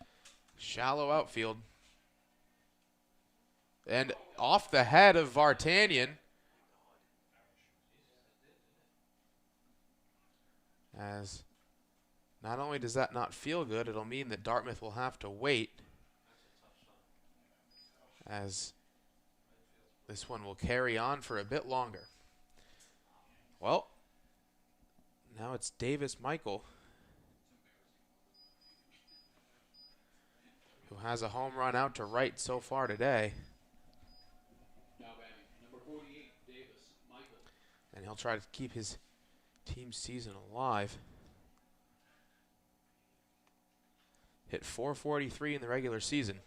shallow outfield. And off the head of Vartanian. As not only does that not feel good, it'll mean that Dartmouth will have to wait as this one will carry on for a bit longer. Well, now it's Davis Michael, who has a home run out to right so far today. Now batting, number 48, Davis Michael. And he'll try to keep his team's season alive. Hit .443 in the regular season.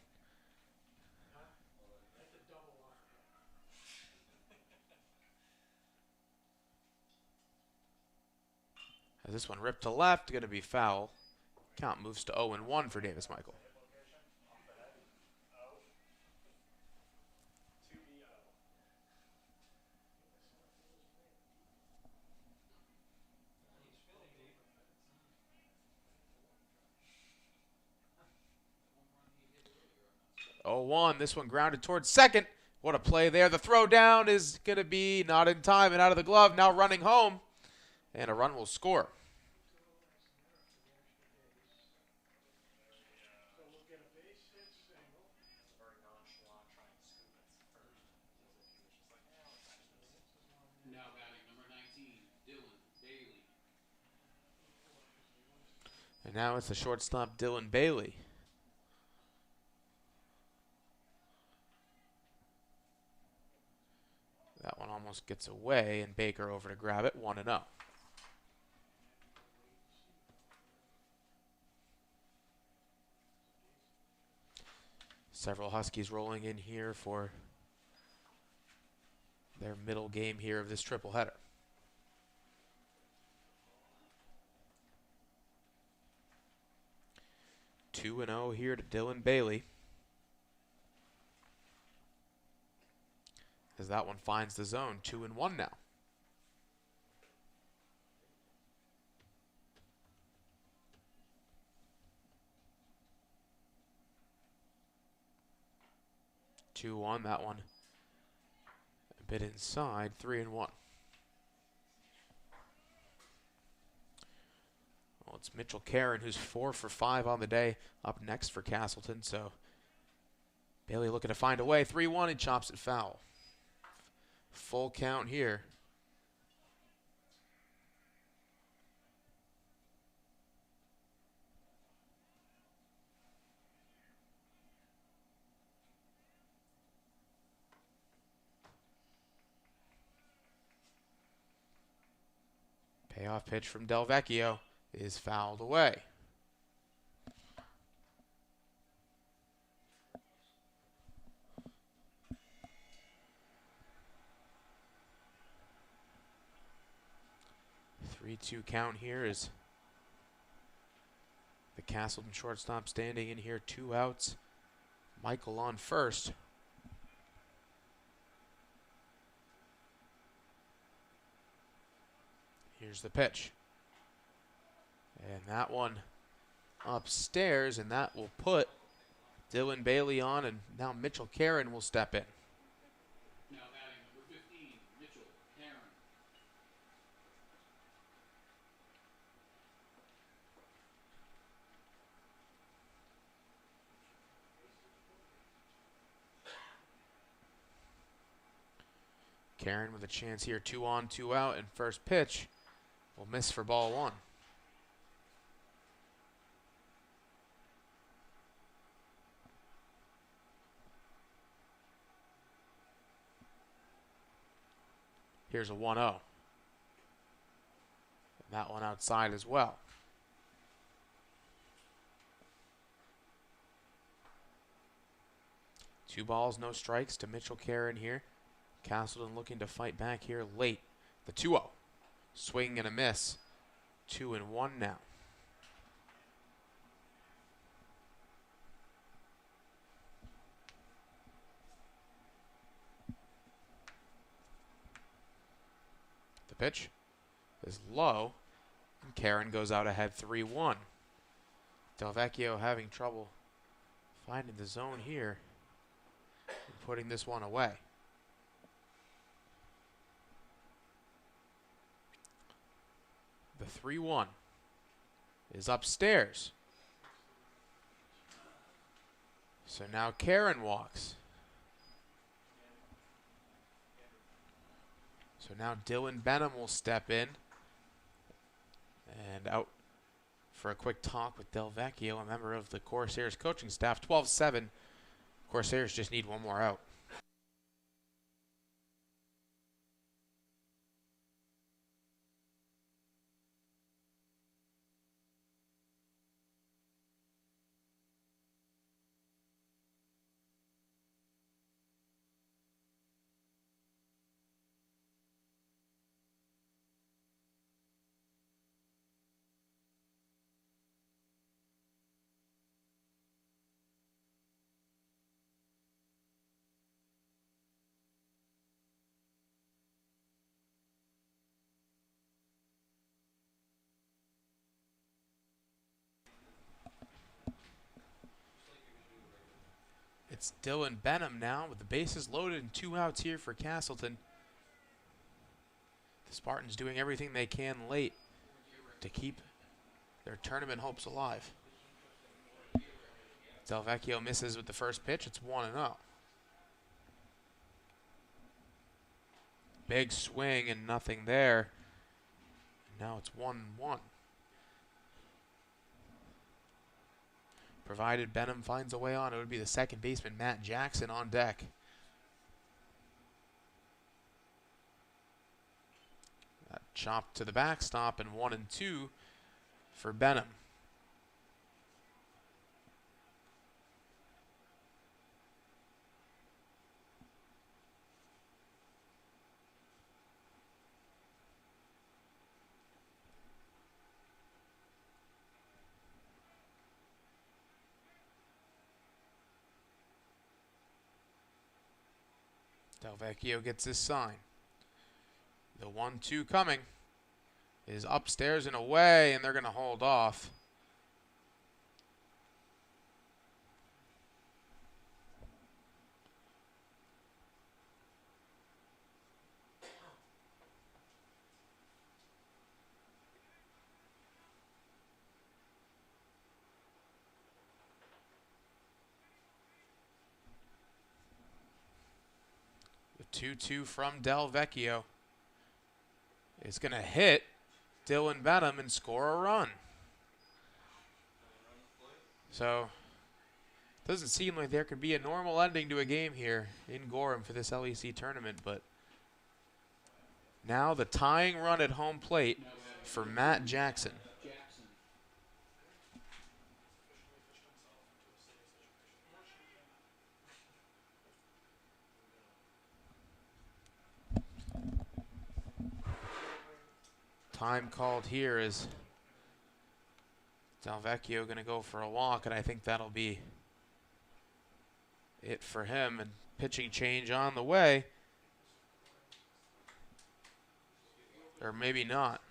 As this one ripped to left, going to be foul. Count moves to 0-1 for Davis Michael. Oh, 1. This one grounded towards second. What a play there. The throw down is going to be not in time and out of the glove. Now running home. And a run will score. Now batting, number 19, Dylan Bailey. And now it's the shortstop, Dylan Bailey. That one almost gets away, and Baker over to grab it, 1-0. Several Huskies rolling in here for their middle game here of this triple header. Two 2-0 here to Dylan Bailey. As that one finds the zone, 2-1 now. Two on that one. A bit inside, 3-1. Well, it's Mitchell Karen, who's 4 for 5 on the day, up next for Castleton. So Bailey looking to find a way. 3-1, he chops it foul. Full count here. Payoff pitch from Del Vecchio is fouled away. The 3-2 count here is the Castleton shortstop standing in here, 2 outs. Michael on first. Here's the pitch. And that one upstairs, and that will put Dylan Bailey on, and now Mitchell Karen will step in. Now batting, number 15, Mitchell Karen. Karen with a chance here, 2 on, 2 out, and first pitch will miss for ball 1. Here's a 1-0. And that one outside as well. Two balls, no strikes to Mitchell Karen here. Castleton looking to fight back here late. The 2-0. Swing and a miss. 2-1 now. The pitch is low, and Karen goes out ahead 3-1. Del Vecchio having trouble finding the zone here and putting this one away. The 3-1 is upstairs. So now Karen walks. So now Dylan Benham will step in and out for a quick talk with Del Vecchio, a member of the Corsairs coaching staff. 12-7. Corsairs just need one more out. It's Dylan Benham now with the bases loaded and 2 outs here for Castleton. The Spartans doing everything they can late to keep their tournament hopes alive. Del Vecchio misses with the first pitch. It's 1-0. Big swing and nothing there. Now it's 1-1. Provided Benham finds a way on, it would be the second baseman, Matt Jackson, on deck. That chop to the backstop, and 1-2 for Benham. Del Vecchio gets his sign. The 1-2 coming is upstairs and away, and they're going to hold off. The 2-2 from Del Vecchio is going to hit Dylan Benham and score a run. So, doesn't seem like there could be a normal ending to a game here in Gorham for this LEC tournament, but now the tying run at home plate for Matt Jackson. Time called here is Del Vecchio going to go for a walk, and I think that'll be it for him. And pitching change on the way. Or maybe not.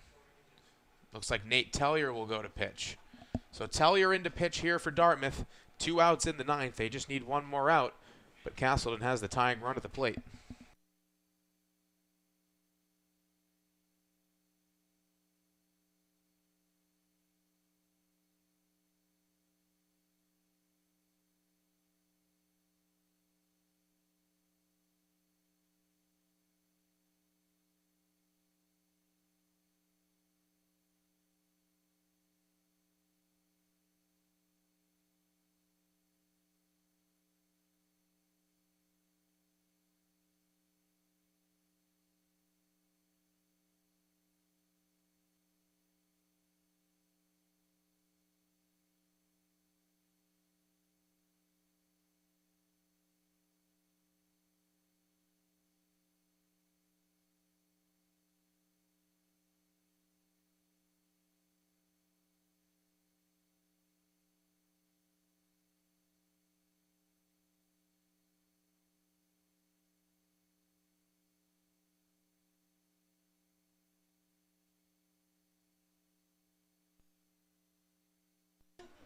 Looks like Nate Tellier will go to pitch. So Tellier into pitch here for Dartmouth. 2 outs in the 9th. They just need one more out, but Castleton has the tying run at the plate.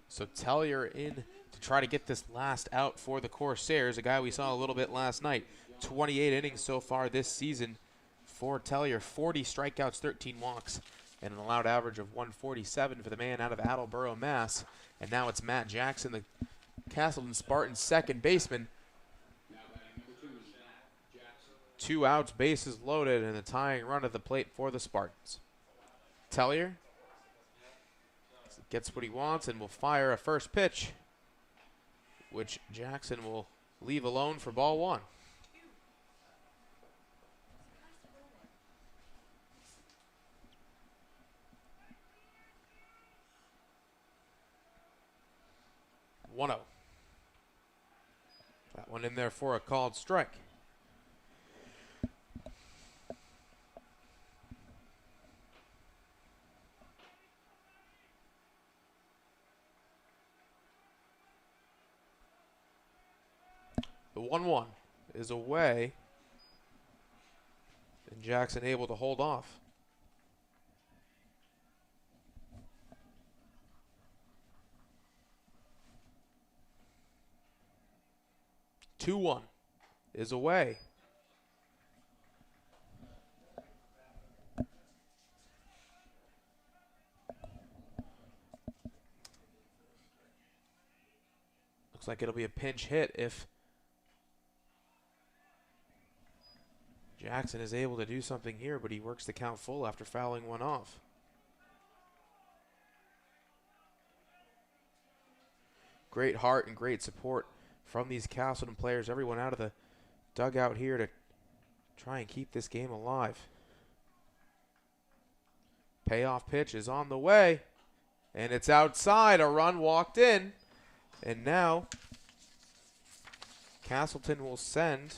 So Tellier in to try to get this last out for the Corsairs, a guy we saw a little bit last night. 28 innings so far this season for Tellier, 40 strikeouts, 13 walks, and an allowed average of 147 for the man out of Attleboro, Mass. And now it's Matt Jackson, the Castleton Spartans' second baseman. 2 outs, bases loaded, and the tying run at the plate for the Spartans. Tellier gets what he wants and will fire a first pitch, which Jackson will leave alone for ball 1. That one in there for a called strike. The 1-1 is away, and Jackson able to hold off. The 2-1 is away. Looks like it'll be a pinch hit if Jackson is able to do something here, but he works the count full after fouling one off. Great heart and great support from these Castleton players. Everyone out of the dugout here to try and keep this game alive. Payoff pitch is on the way, and it's outside. A run walked in, and now Castleton will send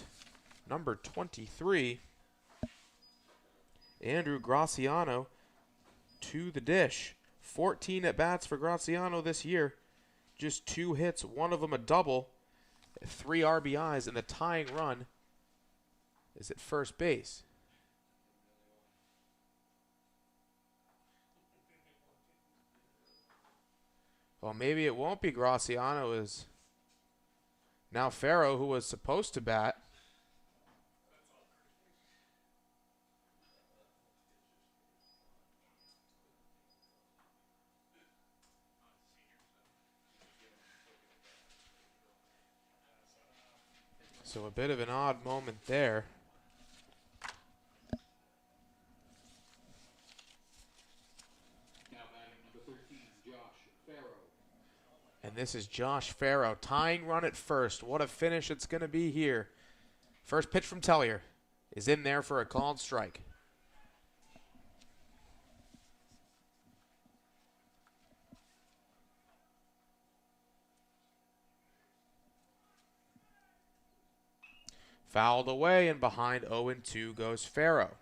number 23, Andrew Graciano, to the dish. 14 at-bats for Graciano this year. Just 2 hits, one of them a double, 3 RBIs, and the tying run is at first base. Well, maybe it won't be Graciano, as now Farrow, who was supposed to bat. So a bit of an odd moment there. Now batting number 13, Josh Farrow. And this is Josh Farrow. Tying run at first. What a finish it's going to be here. First pitch from Tellier is in there for a called strike. Fouled away, and behind 0-2 goes Farrow.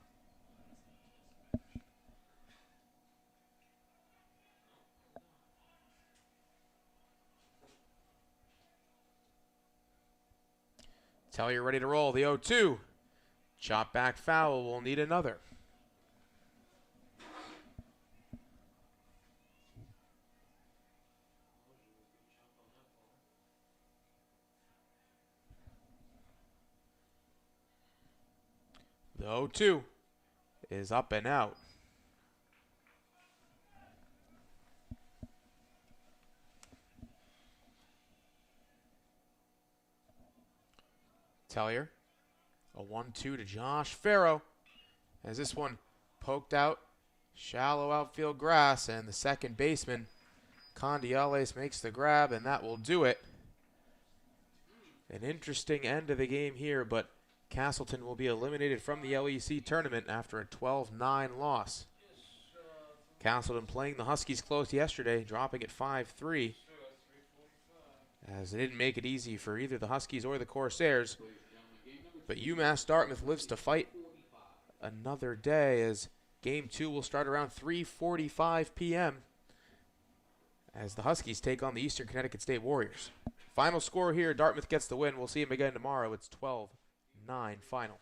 Tellier ready to roll. The 0-2. Chop back foul. Will need another. The 0-2 is up and out. Tellier, a 1-2 to Josh Farrow, as this one poked out, shallow outfield grass, and the second baseman, Condiales, makes the grab, and that will do it. An interesting end of the game here, but Castleton will be eliminated from the LEC tournament after a 12-9 loss. Castleton playing the Huskies close yesterday, dropping at 5-3, as they didn't make it easy for either the Huskies or the Corsairs. But UMass Dartmouth lives to fight another day, as Game 2 will start around 3:45 p.m. as the Huskies take on the Eastern Connecticut State Warriors. Final score here, Dartmouth gets the win. We'll see them again tomorrow. It's 12-9 final.